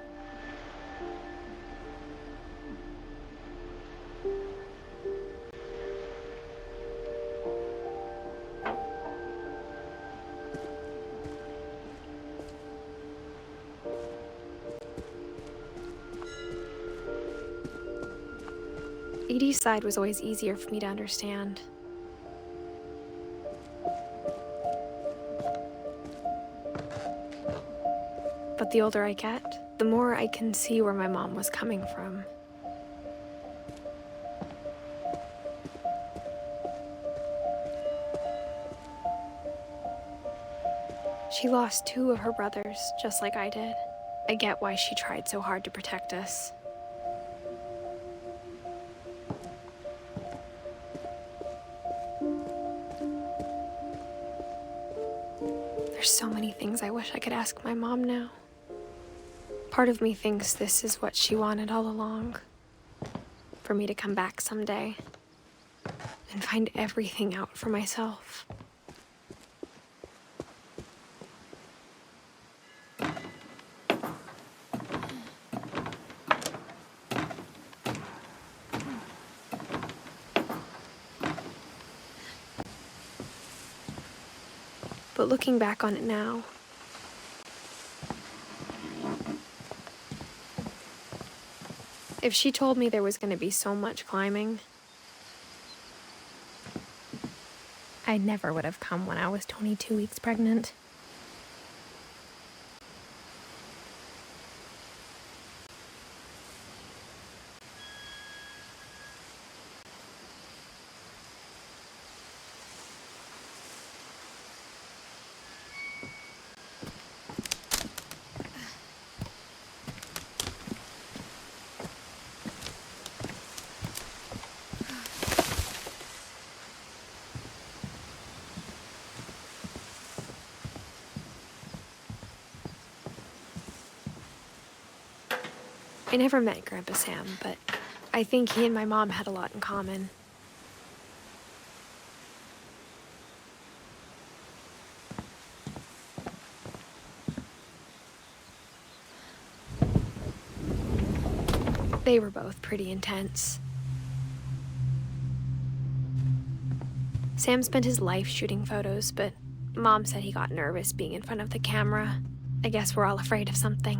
Edie's side was always easier for me to understand. But the older I get, the more I can see where my mom was coming from. She lost 2 of her brothers, just like I did. I get why she tried so hard to protect us. There's so many things I wish I could ask my mom now. Part of me thinks this is what she wanted all along. For me to come back someday and find everything out for myself. But looking back on it now, if she told me there was going to be so much climbing, I never would have come when I was 22 weeks pregnant. I never met Grandpa Sam, but I think he and my mom had a lot in common. They were both pretty intense. Sam spent his life shooting photos, but Mom said he got nervous being in front of the camera. I guess we're all afraid of something.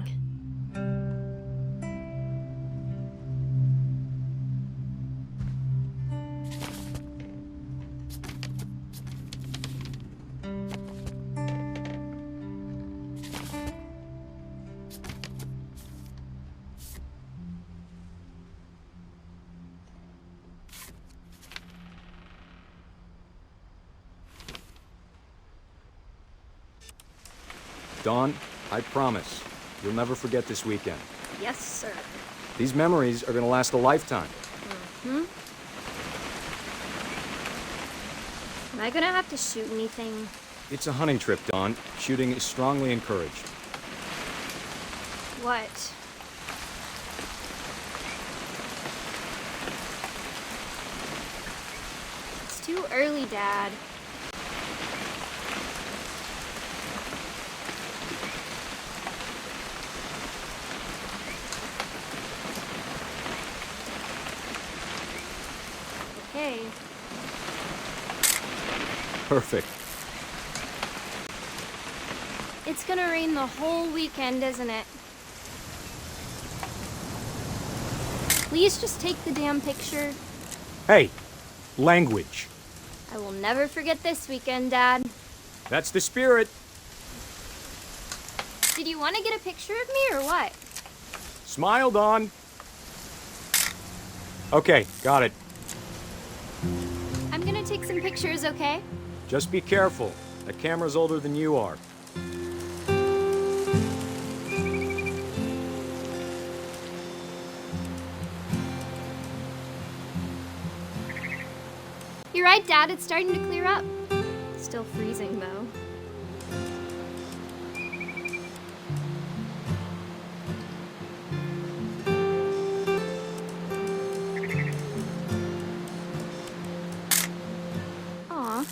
Dawn, I promise, you'll never forget this weekend. Yes, sir. These memories are gonna last a lifetime. Am I gonna have to shoot anything? It's a hunting trip, Dawn. Shooting is strongly encouraged. What? It's too early, Dad. Okay. Perfect. It's gonna rain the whole weekend, isn't it? Please just take the damn picture. Hey, language. I will never forget this weekend, Dad. That's the spirit. Did you want to get a picture of me or what? Smile, Dawn. Okay, got it. I'm gonna take some pictures, okay? Just be careful. That camera's older than you are. You're right, Dad. It's starting to clear up. Still freezing, though. Aw.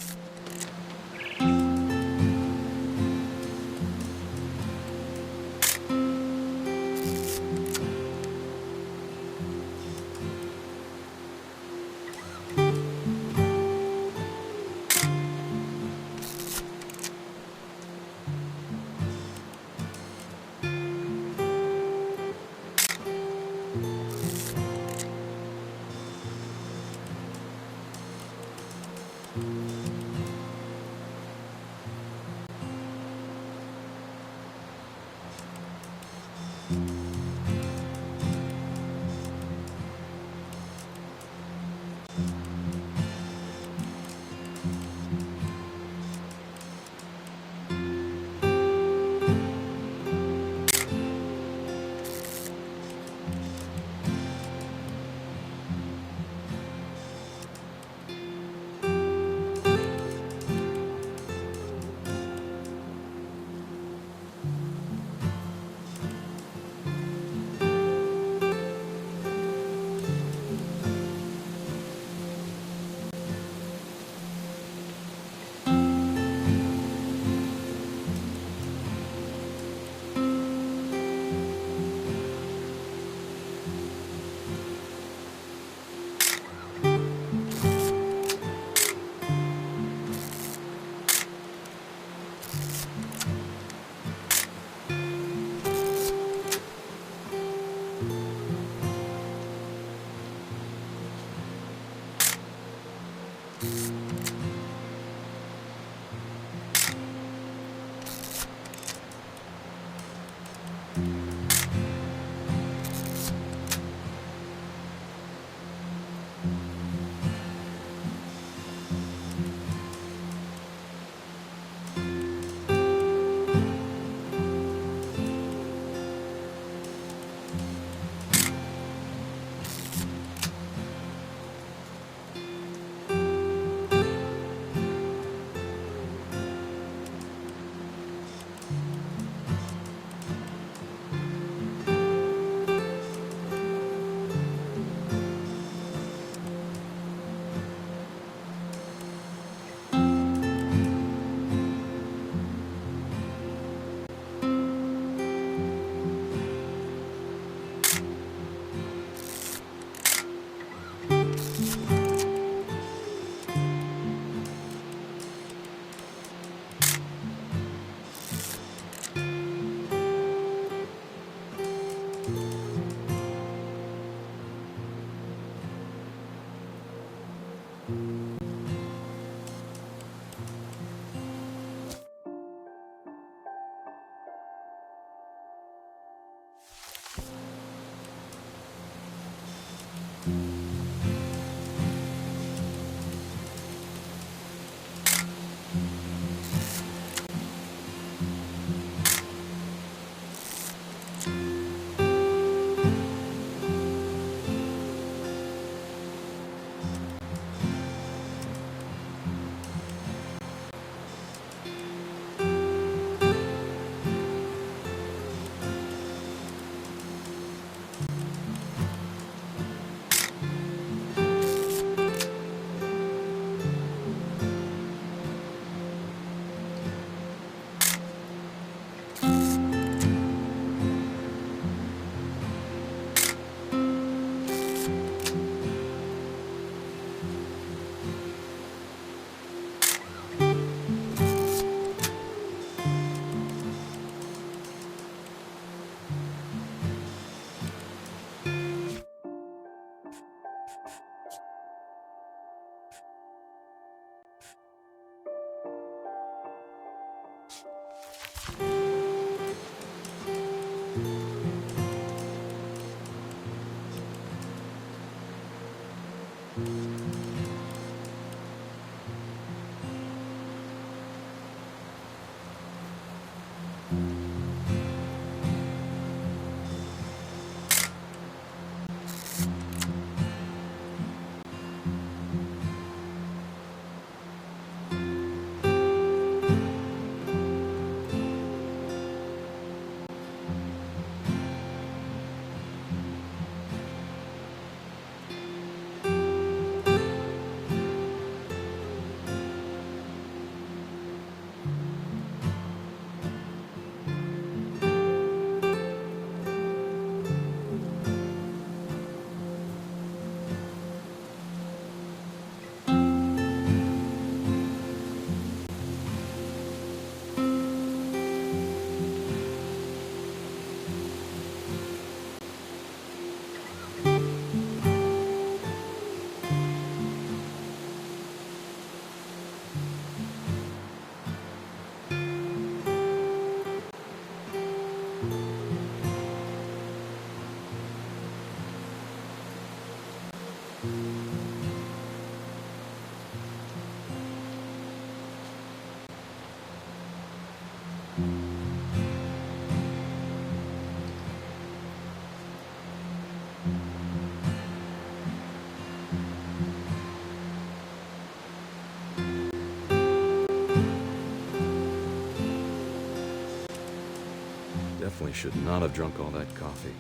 Definitely should not have drunk all that coffee.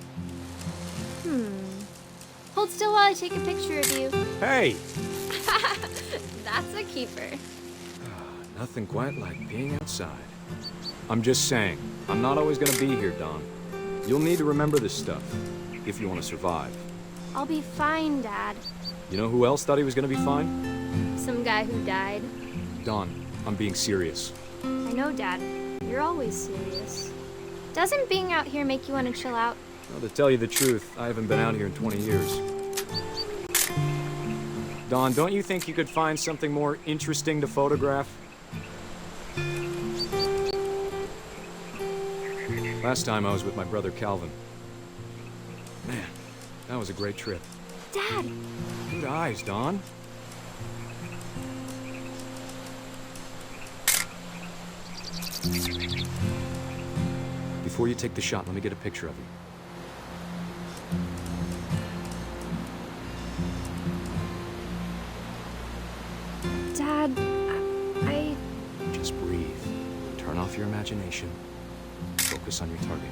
Hold still while I take a picture of you. Hey! That's a keeper. Nothing quite like being outside. I'm just saying, I'm not always gonna be here, Don. You'll need to remember this stuff, if you want to survive. I'll be fine, Dad. You know who else thought he was gonna be fine? Some guy who died. Don, I'm being serious. I know, Dad. You're always serious. Doesn't being out here make you want to chill out? Well, to tell you the truth, I haven't been out here in 20 years. Don, don't you think you could find something more interesting to photograph? Last time I was with my brother Calvin. Man, that was a great trip. Dad! Good eyes, Don. Before you take the shot, let me get a picture of you. Dad, I... Just breathe. Turn off your imagination. Focus on your target.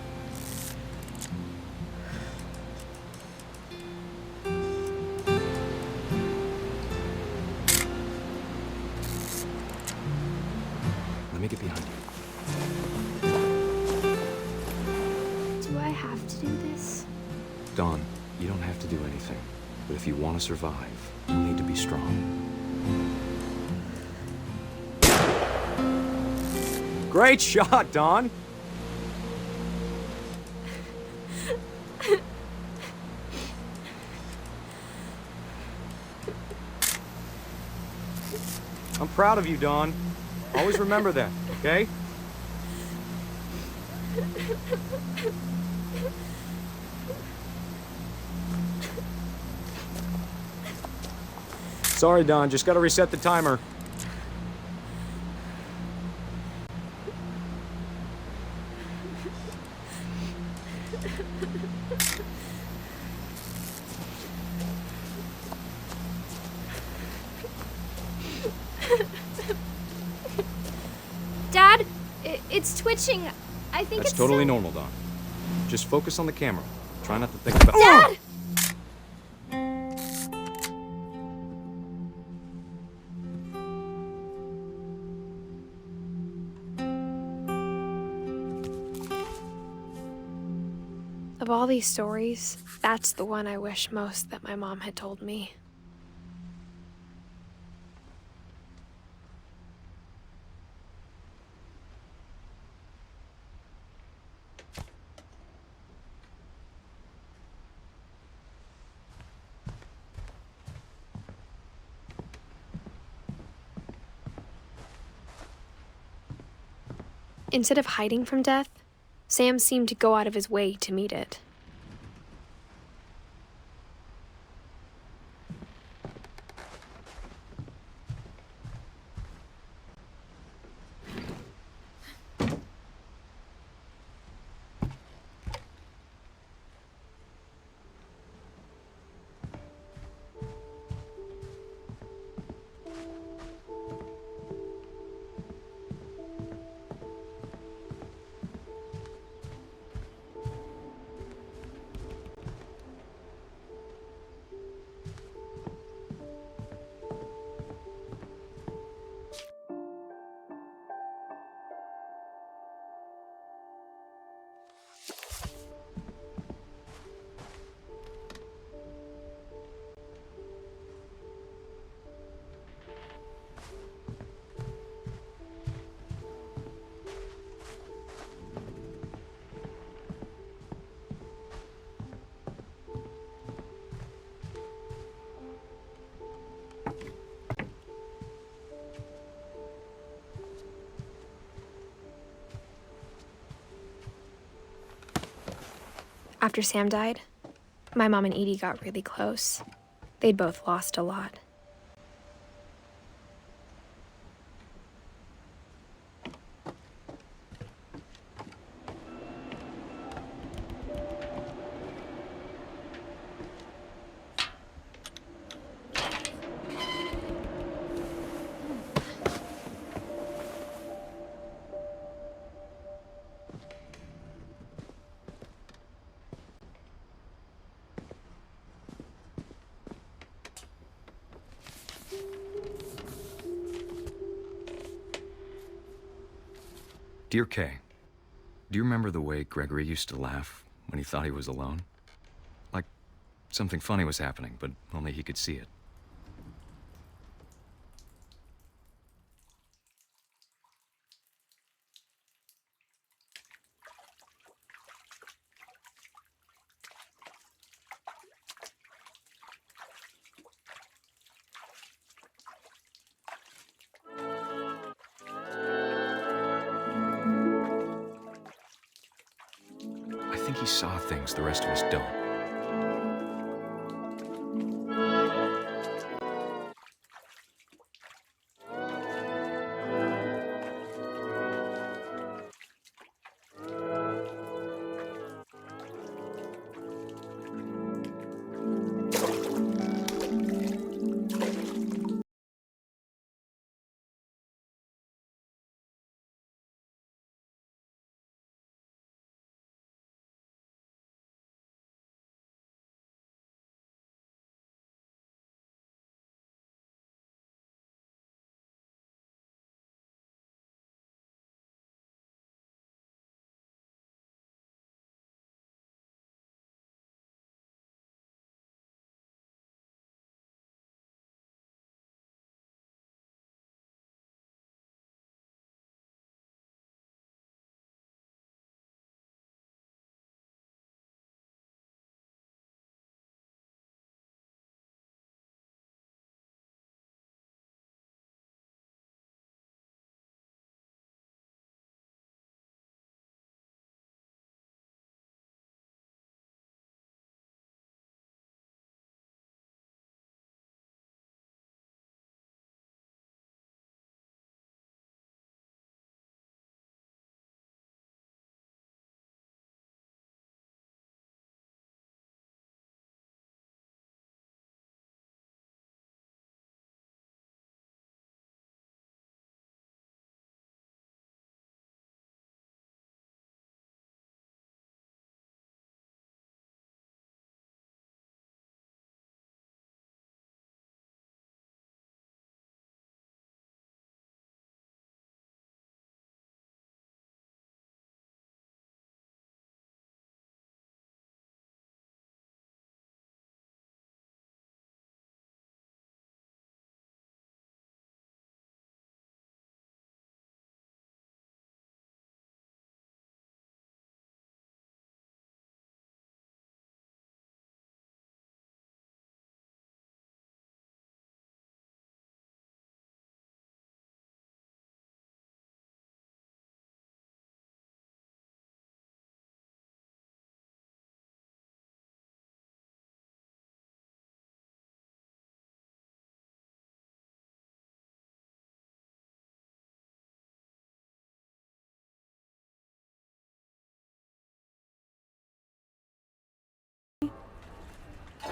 Let me get behind you. Do I have to do this? Dawn, you don't have to do anything. But if you want to survive, you'll need to be strong. Great shot, Dawn! I'm proud of you, Dawn. Always remember that, okay? Sorry, Dawn, just gotta reset the timer. Dad, it's twitching. I think That's it's totally so... normal, Dawn. Just focus on the camera. Try not to think about— Dad! Of all these stories, that's the one I wish most that my mom had told me. Instead of hiding from death, Sam seemed to go out of his way to meet it. After Sam died, my mom and Edie got really close. They'd both lost a lot. Dear Kay, do you remember the way Gregory used to laugh when he thought he was alone? Like something funny was happening, but only he could see it. I think he saw things the rest of us don't.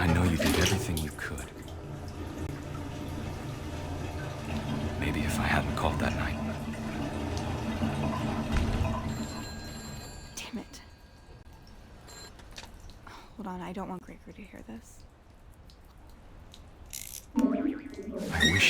I know you did everything you could. Maybe if I hadn't called that night. Damn it. Hold on, I don't want Gregory to hear this. I wish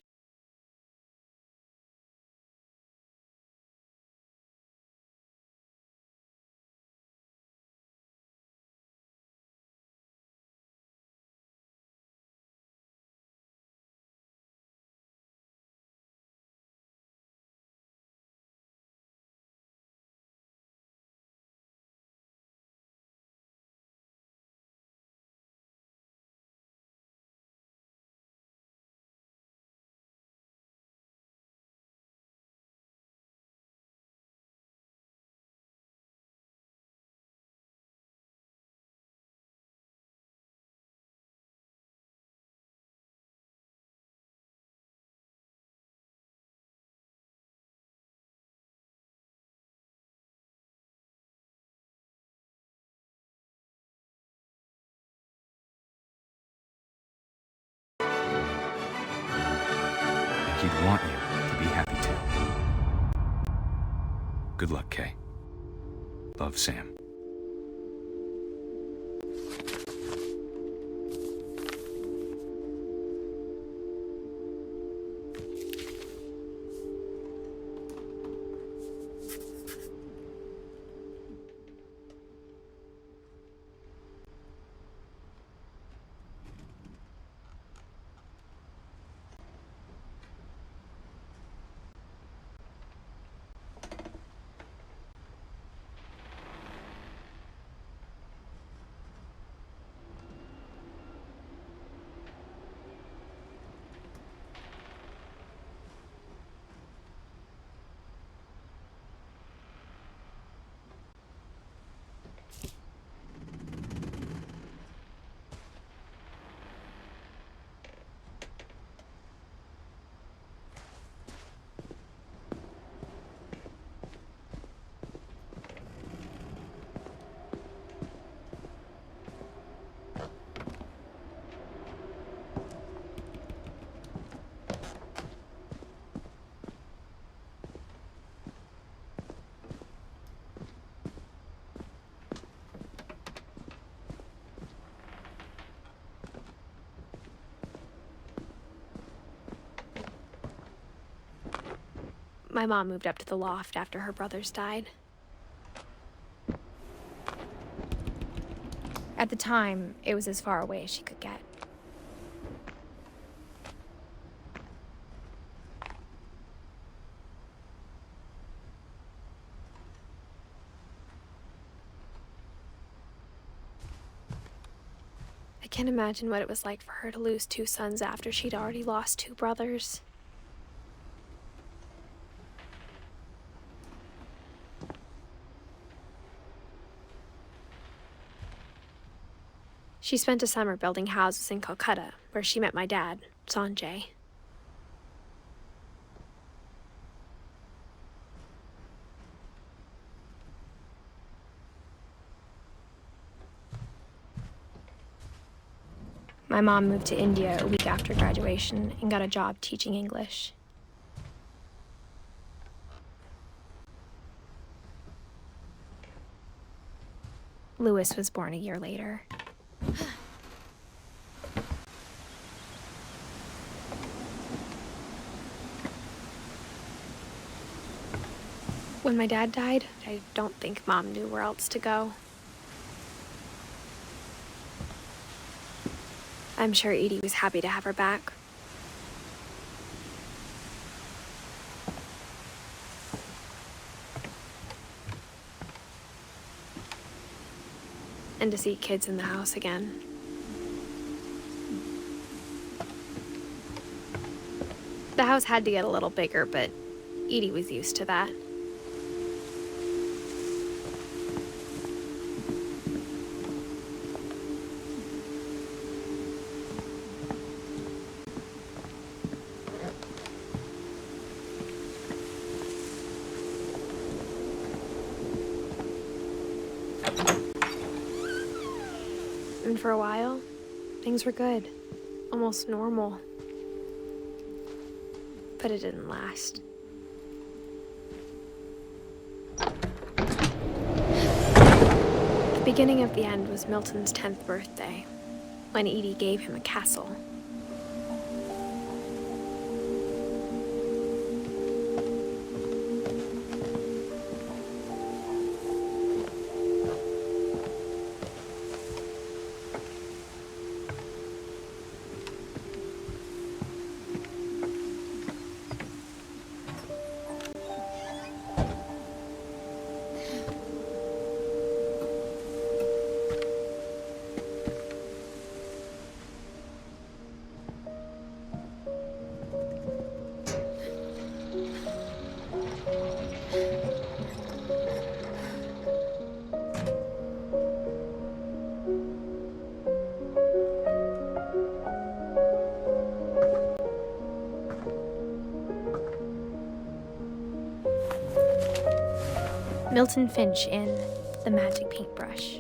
he'd want you to be happy too. Good luck, Kay. Love, Sam. My mom moved up to the loft after her brothers died. At the time, it was as far away as she could get. I can't imagine what it was like for her to lose 2 sons after she'd already lost 2 brothers. She spent a summer building houses in Calcutta, where she met my dad, Sanjay. My mom moved to India a week after graduation and got a job teaching English. Louis was born a year later. When my dad died, I don't think Mom knew where else to go. I'm sure Edie was happy to have her back. And to see kids in the house again. The house had to get a little bigger, but Edie was used to that. And for a while, things were good, almost normal. But it didn't last. The beginning of the end was Milton's 10th birthday, when Edie gave him a castle. Milton Finch in The Magic Paintbrush.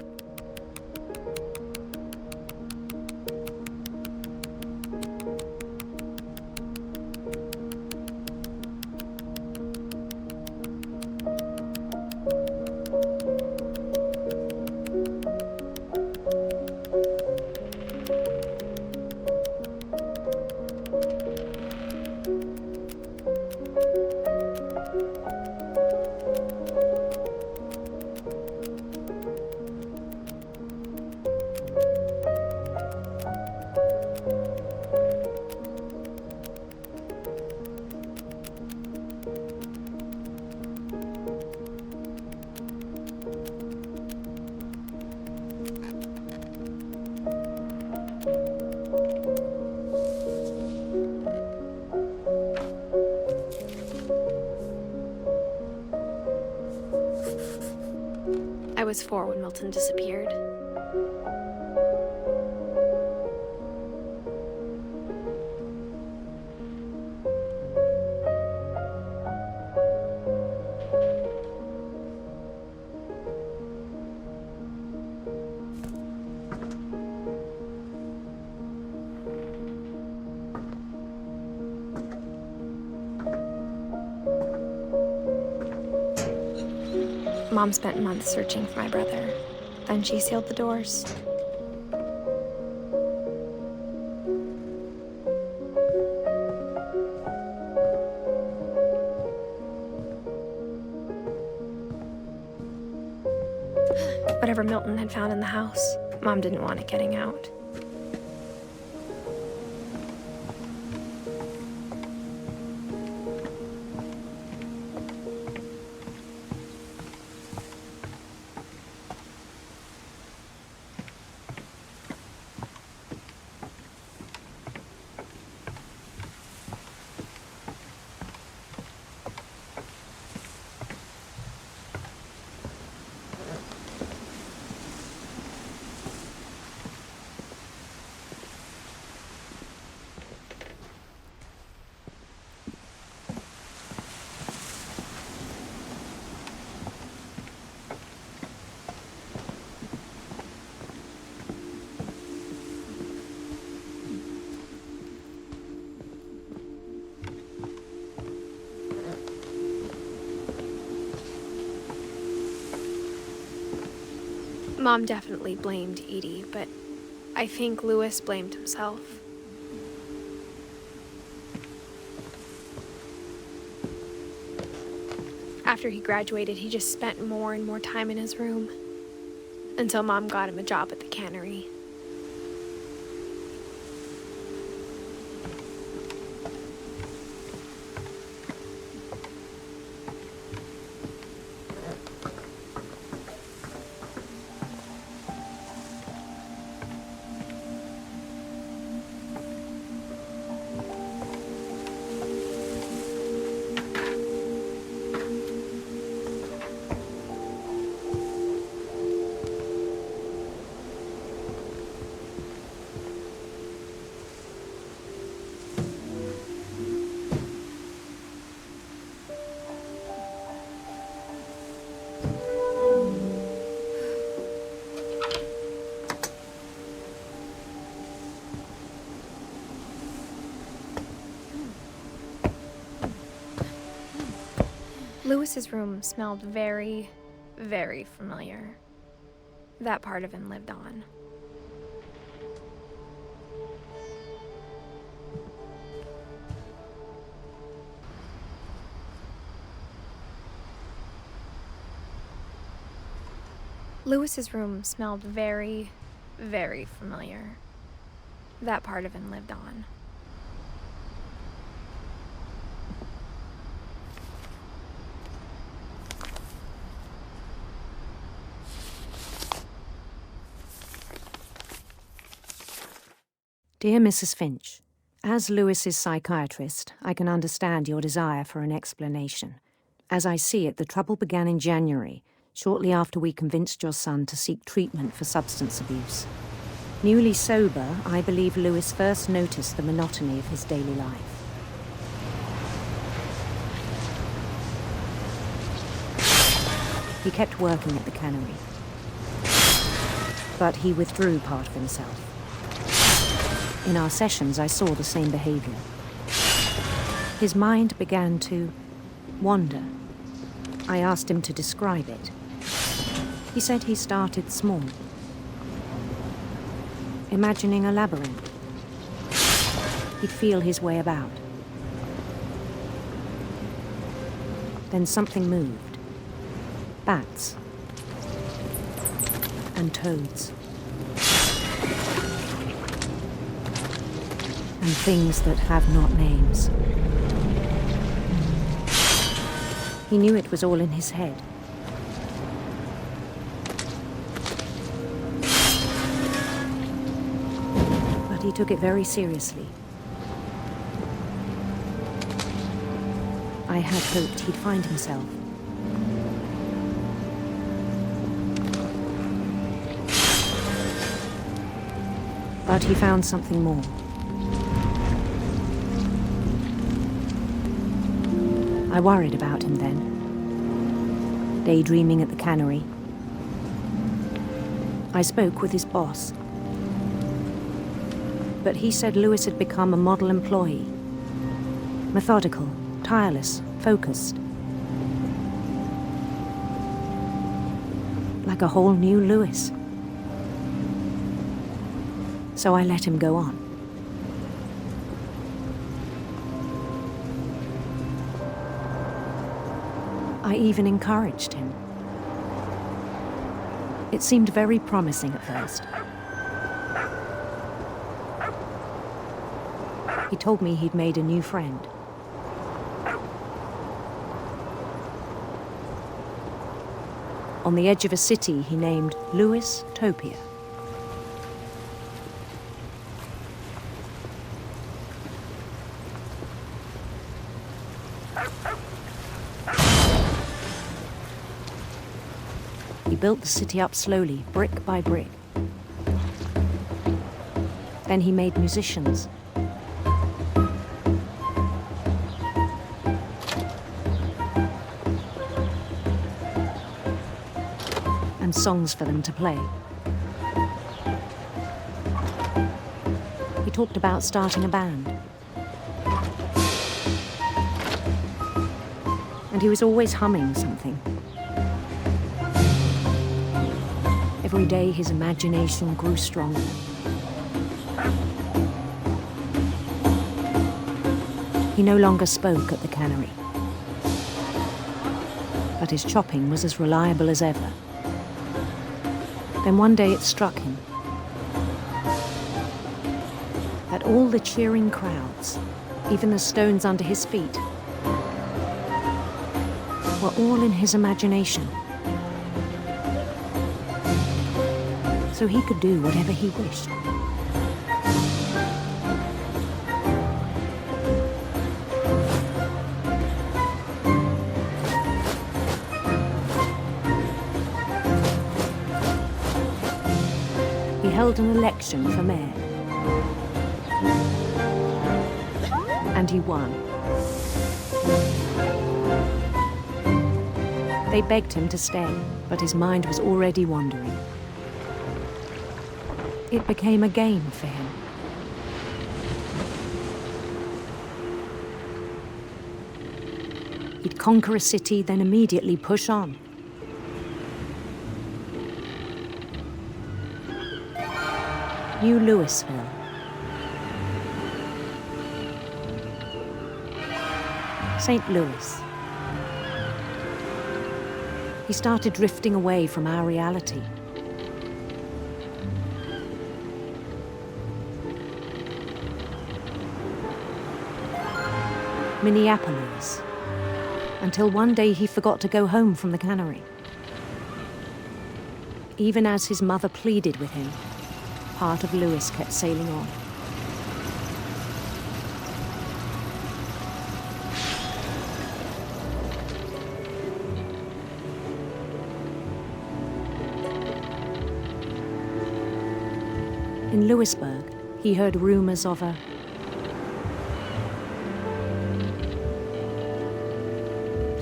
was 4 when Milton disappeared. Mom spent months searching for my brother. Then she sealed the doors. Whatever Milton had found in the house, Mom didn't want it getting out. Mom definitely blamed Edie, but I think Louis blamed himself. After he graduated, he just spent more and more time in his room, until Mom got him a job at the cannery. Louis's room smelled very, very familiar. That part of him lived on. Louis's room smelled very, very familiar. That part of him lived on. Dear Mrs. Finch, as Louis's psychiatrist, I can understand your desire for an explanation. As I see it, the trouble began in January, shortly after we convinced your son to seek treatment for substance abuse. Newly sober, I believe Louis first noticed the monotony of his daily life. He kept working at the cannery, but he withdrew part of himself. In our sessions, I saw the same behavior. His mind began to wander. I asked him to describe it. He said he started small, imagining a labyrinth. He'd feel his way about. Then something moved. Bats and toads. And things that have not names. He knew it was all in his head. But he took it very seriously. I had hoped he'd find himself. But he found something more. I worried about him then, daydreaming at the cannery. I spoke with his boss, but he said Lewis had become a model employee. Methodical, tireless, focused. Like a whole new Lewis. So I let him go on. I even encouraged him. It seemed very promising at first. He told me he'd made a new friend. On the edge of a city he named Lewis Topia. He built the city up slowly, brick by brick. Then he made musicians. And songs for them to play. He talked about starting a band. And he was always humming something. Every day his imagination grew stronger. He no longer spoke at the cannery. But his chopping was as reliable as ever. Then one day it struck him that all the cheering crowds, even the stones under his feet, were all in his imagination. So he could do whatever he wished. He held an election for mayor. And he won. They begged him to stay, but his mind was already wandering. It became a game for him. He'd conquer a city, then immediately push on. New Louisville. St. Louis. He started drifting away from our reality. Minneapolis, until one day he forgot to go home from the cannery. Even as his mother pleaded with him, part of Lewis kept sailing on. In Lewisburg, he heard rumors of a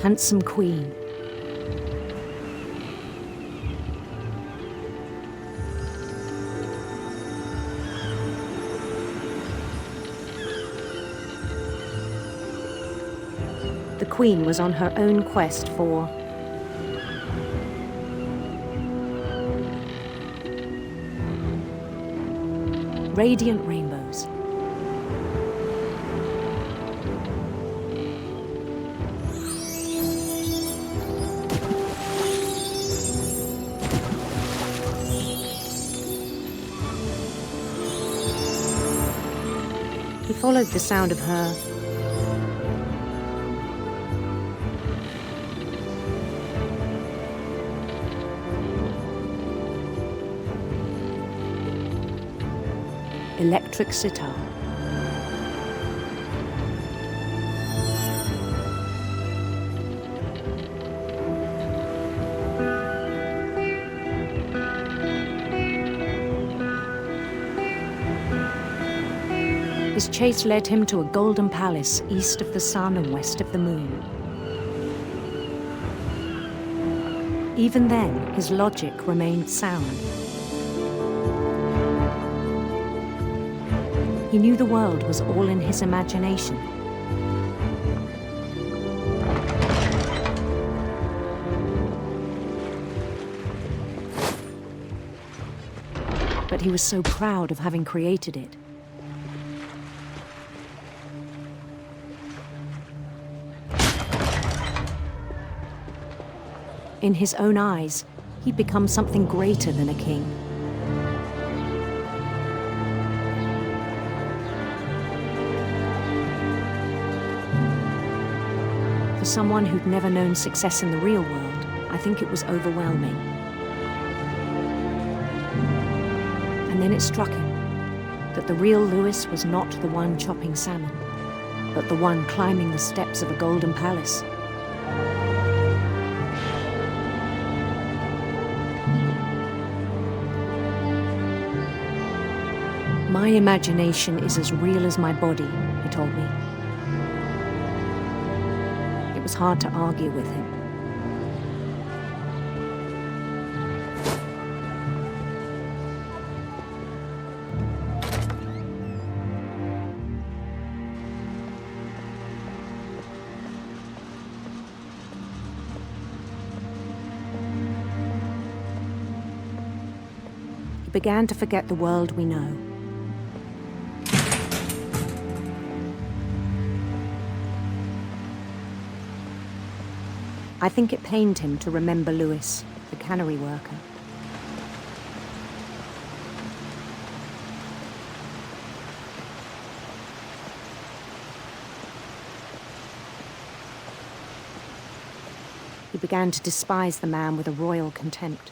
handsome queen. The queen was on her own quest for radiant rainbows. He followed the sound of her electric sitar. His chase led him to a golden palace east of the sun and west of the moon. Even then, his logic remained sound. He knew the world was all in his imagination. But he was so proud of having created it. In his own eyes, he'd become something greater than a king. For someone who'd never known success in the real world, I think it was overwhelming. And then it struck him that the real Lewis was not the one chopping salmon, but the one climbing the steps of a golden palace. My imagination is as real as my body, he told me. It was hard to argue with him. He began to forget the world we know. I think it pained him to remember Lewis, the cannery worker. He began to despise the man with a royal contempt.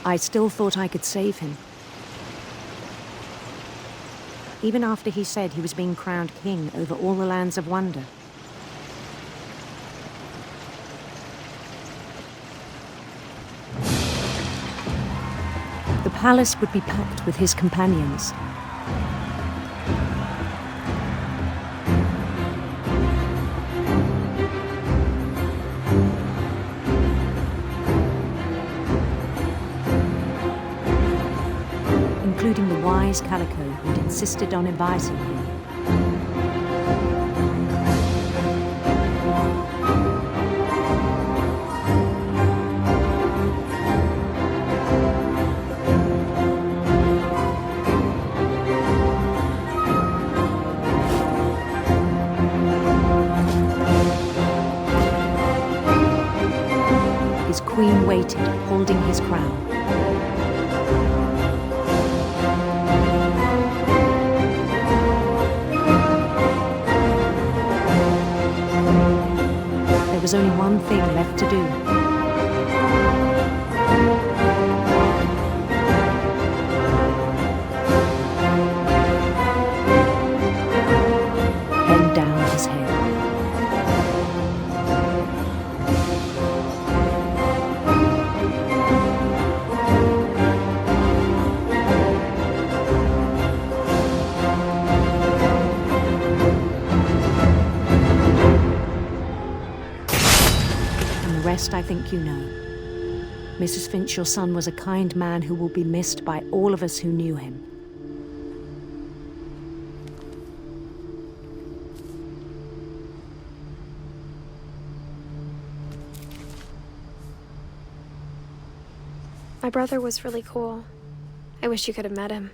I still thought I could save him. Even after he said he was being crowned king over all the lands of wonder. The palace would be packed with his companions. Including the wise Calico who'd insisted on advising him. His queen waited, holding his crown. There was only one thing left to do. Bend down his head. I think you know. Mrs. Finch, your son was a kind man who will be missed by all of us who knew him. My brother was really cool. I wish you could have met him.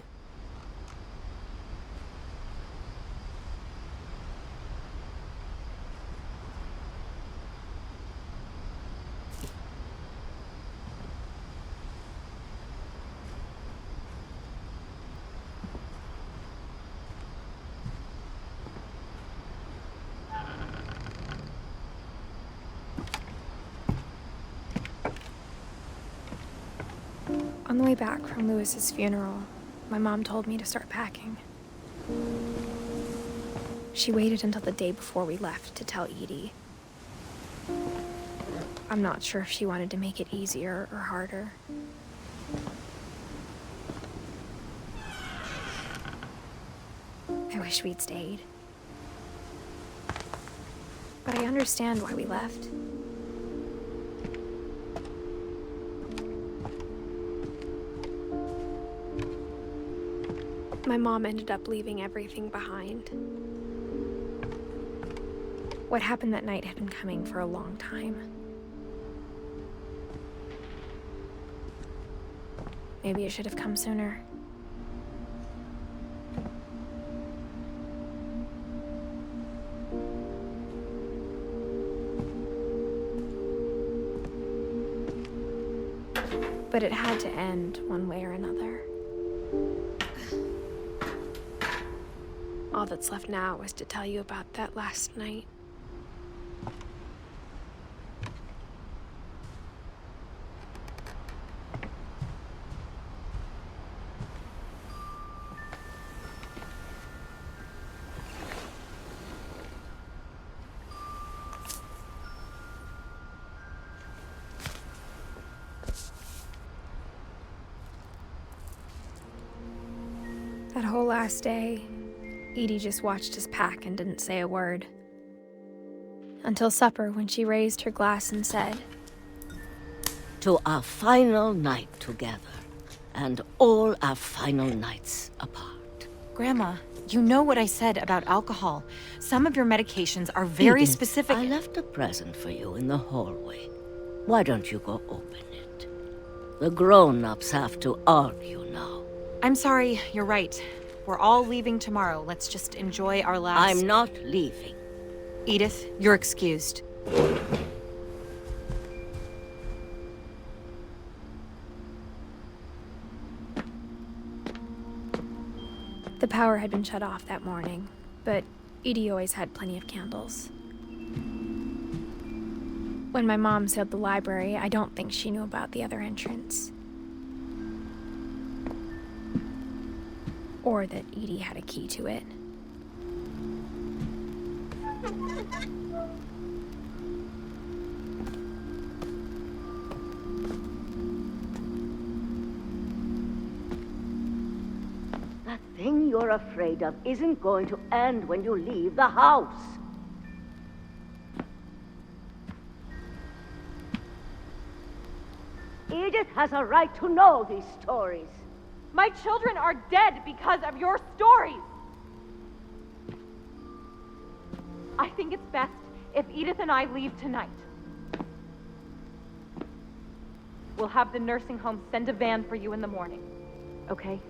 On the way back from Lewis's funeral, my mom told me to start packing. She waited until the day before we left to tell Edie. I'm not sure if she wanted to make it easier or harder. I wish we'd stayed. But I understand why we left. My mom ended up leaving everything behind. What happened that night had been coming for a long time. Maybe it should have come sooner. But it had to end one way or another. All that's left now is to tell you about that last night. That whole last day, Edie just watched us pack and didn't say a word. Until supper, when she raised her glass and said, "To our final night together, and all our final nights apart." Grandma, you know what I said about alcohol. Some of your medications are very Edith, specific. I left a present for you in the hallway. Why don't you go open it? The grown-ups have to argue now. I'm sorry, you're right. We're all leaving tomorrow. Let's just enjoy our last... I'm not leaving. Edith, you're excused. The power had been shut off that morning, but Edie always had plenty of candles. When my mom sealed the library, I don't think she knew about the other entrance. Or that Edie had a key to it. That thing you're afraid of isn't going to end when you leave the house. Edith has a right to know these stories. My children are dead because of your stories. I think it's best if Edith and I leave tonight. We'll have the nursing home send a van for you in the morning, okay?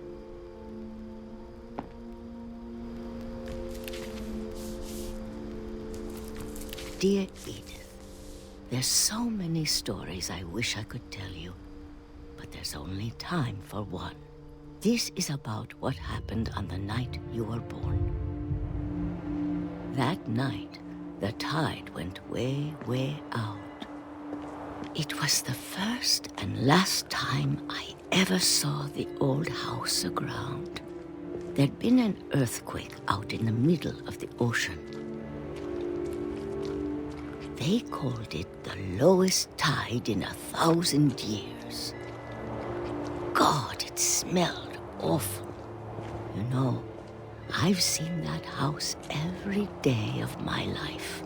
Dear Edith, there's so many stories I wish I could tell you, but there's only time for one. This is about what happened on the night you were born. That night, the tide went way, way out. It was the first and last time I ever saw the old house aground. There'd been an earthquake out in the middle of the ocean. They called it the lowest tide in 1,000 years. God, it smelled awful. You know, I've seen that house every day of my life.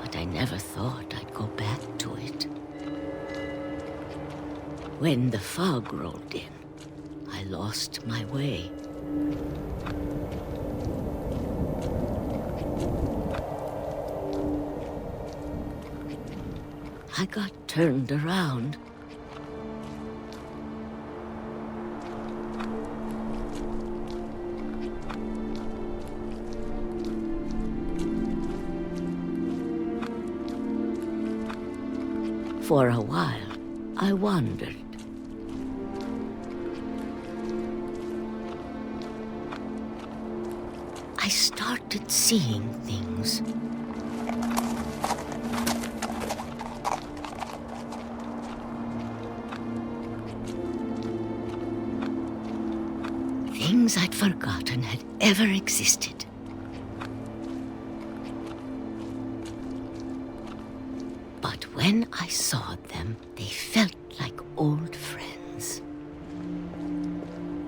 But I never thought I'd go back to it. When the fog rolled in, I lost my way. I got turned around. For a while, I wandered. I started seeing things. forgotten had ever existed. But when I saw them, they felt like old friends.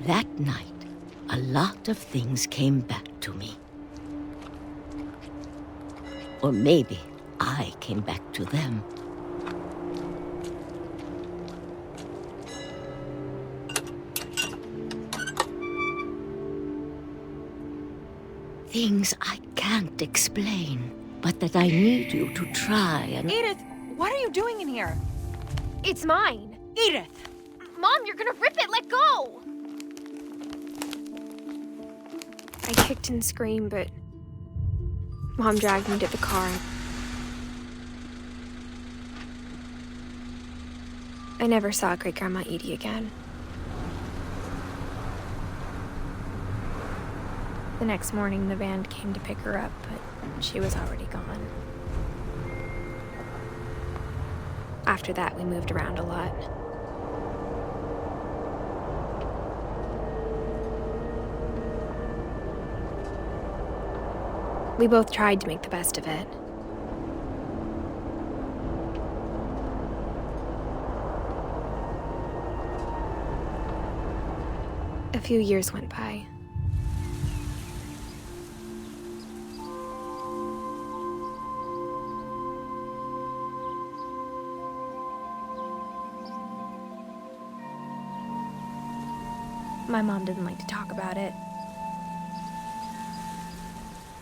That night, a lot of things came back to me. Or maybe I came back to them. Things I can't explain, but that I need you to try and... Edith, what are you doing in here? It's mine. Edith! Mom, you're gonna rip it! Let go! I kicked and screamed, but Mom dragged me to the car. I never saw Great-Grandma Edie again. The next morning, the van came to pick her up, but she was already gone. After that, we moved around a lot. We both tried to make the best of it. A few years went by. My mom didn't like to talk about it,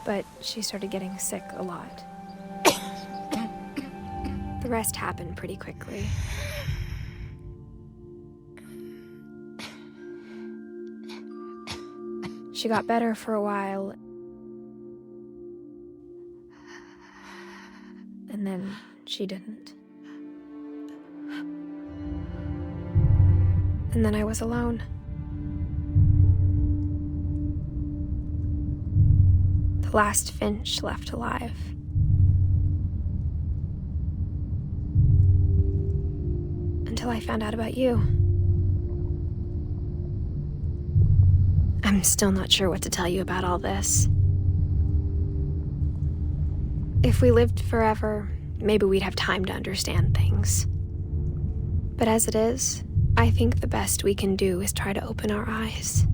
but she started getting sick a lot. The rest happened pretty quickly. She got better for a while, and then she didn't. And then I was alone. The last Finch left alive. Until I found out about you. I'm still not sure what to tell you about all this. If we lived forever, maybe we'd have time to understand things. But as it is, I think the best we can do is try to open our eyes.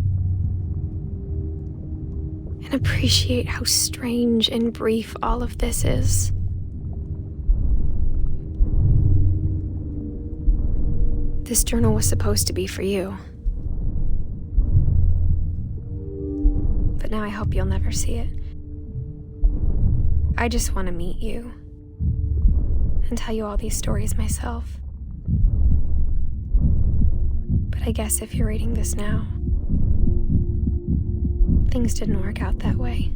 And appreciate how strange and brief all of this is. This journal was supposed to be for you. But now I hope you'll never see it. I just want to meet you and tell you all these stories myself. But I guess if you're reading this now, things didn't work out that way.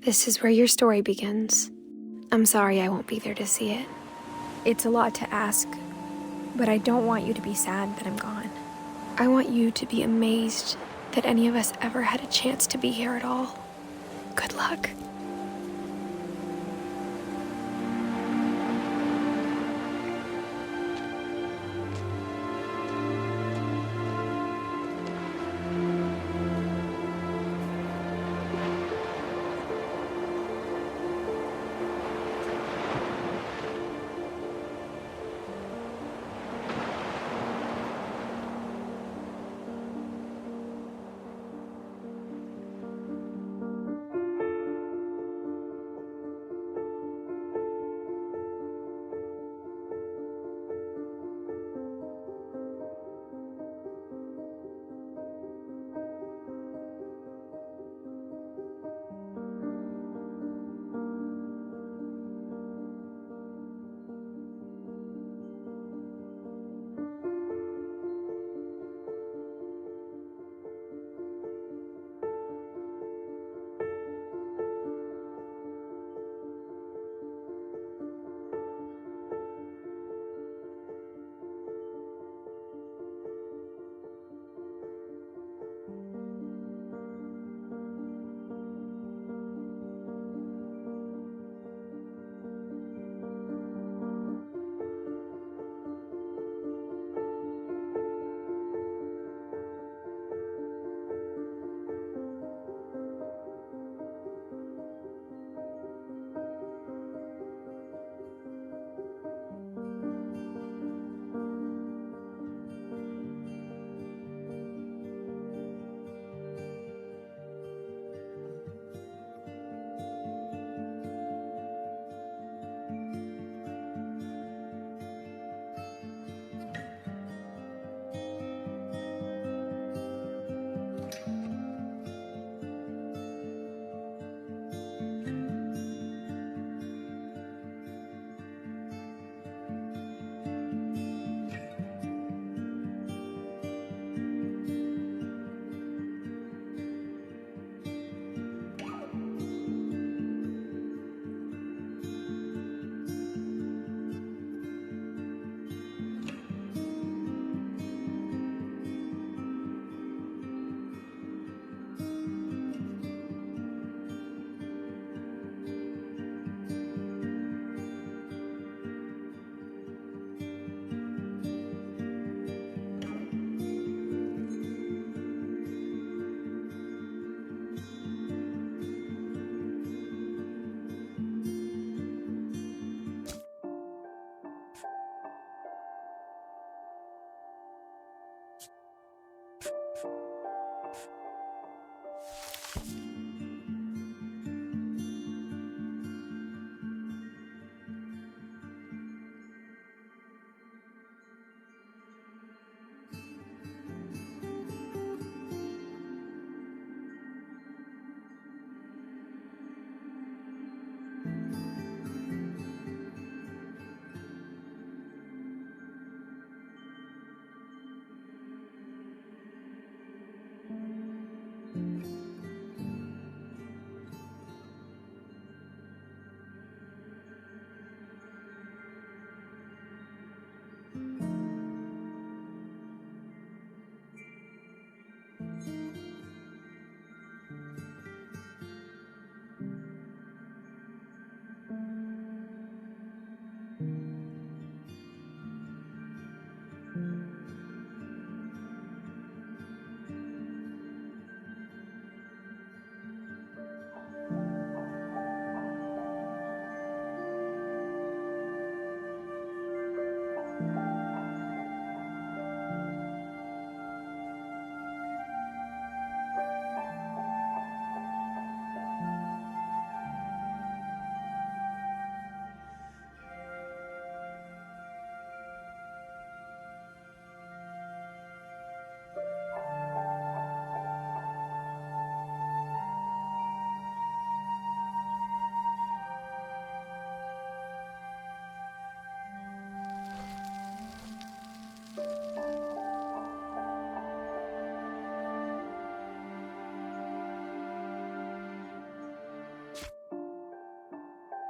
This is where your story begins. I'm sorry I won't be there to see it. It's a lot to ask, but I don't want you to be sad that I'm gone. I want you to be amazed that any of us ever had a chance to be here at all. Good luck.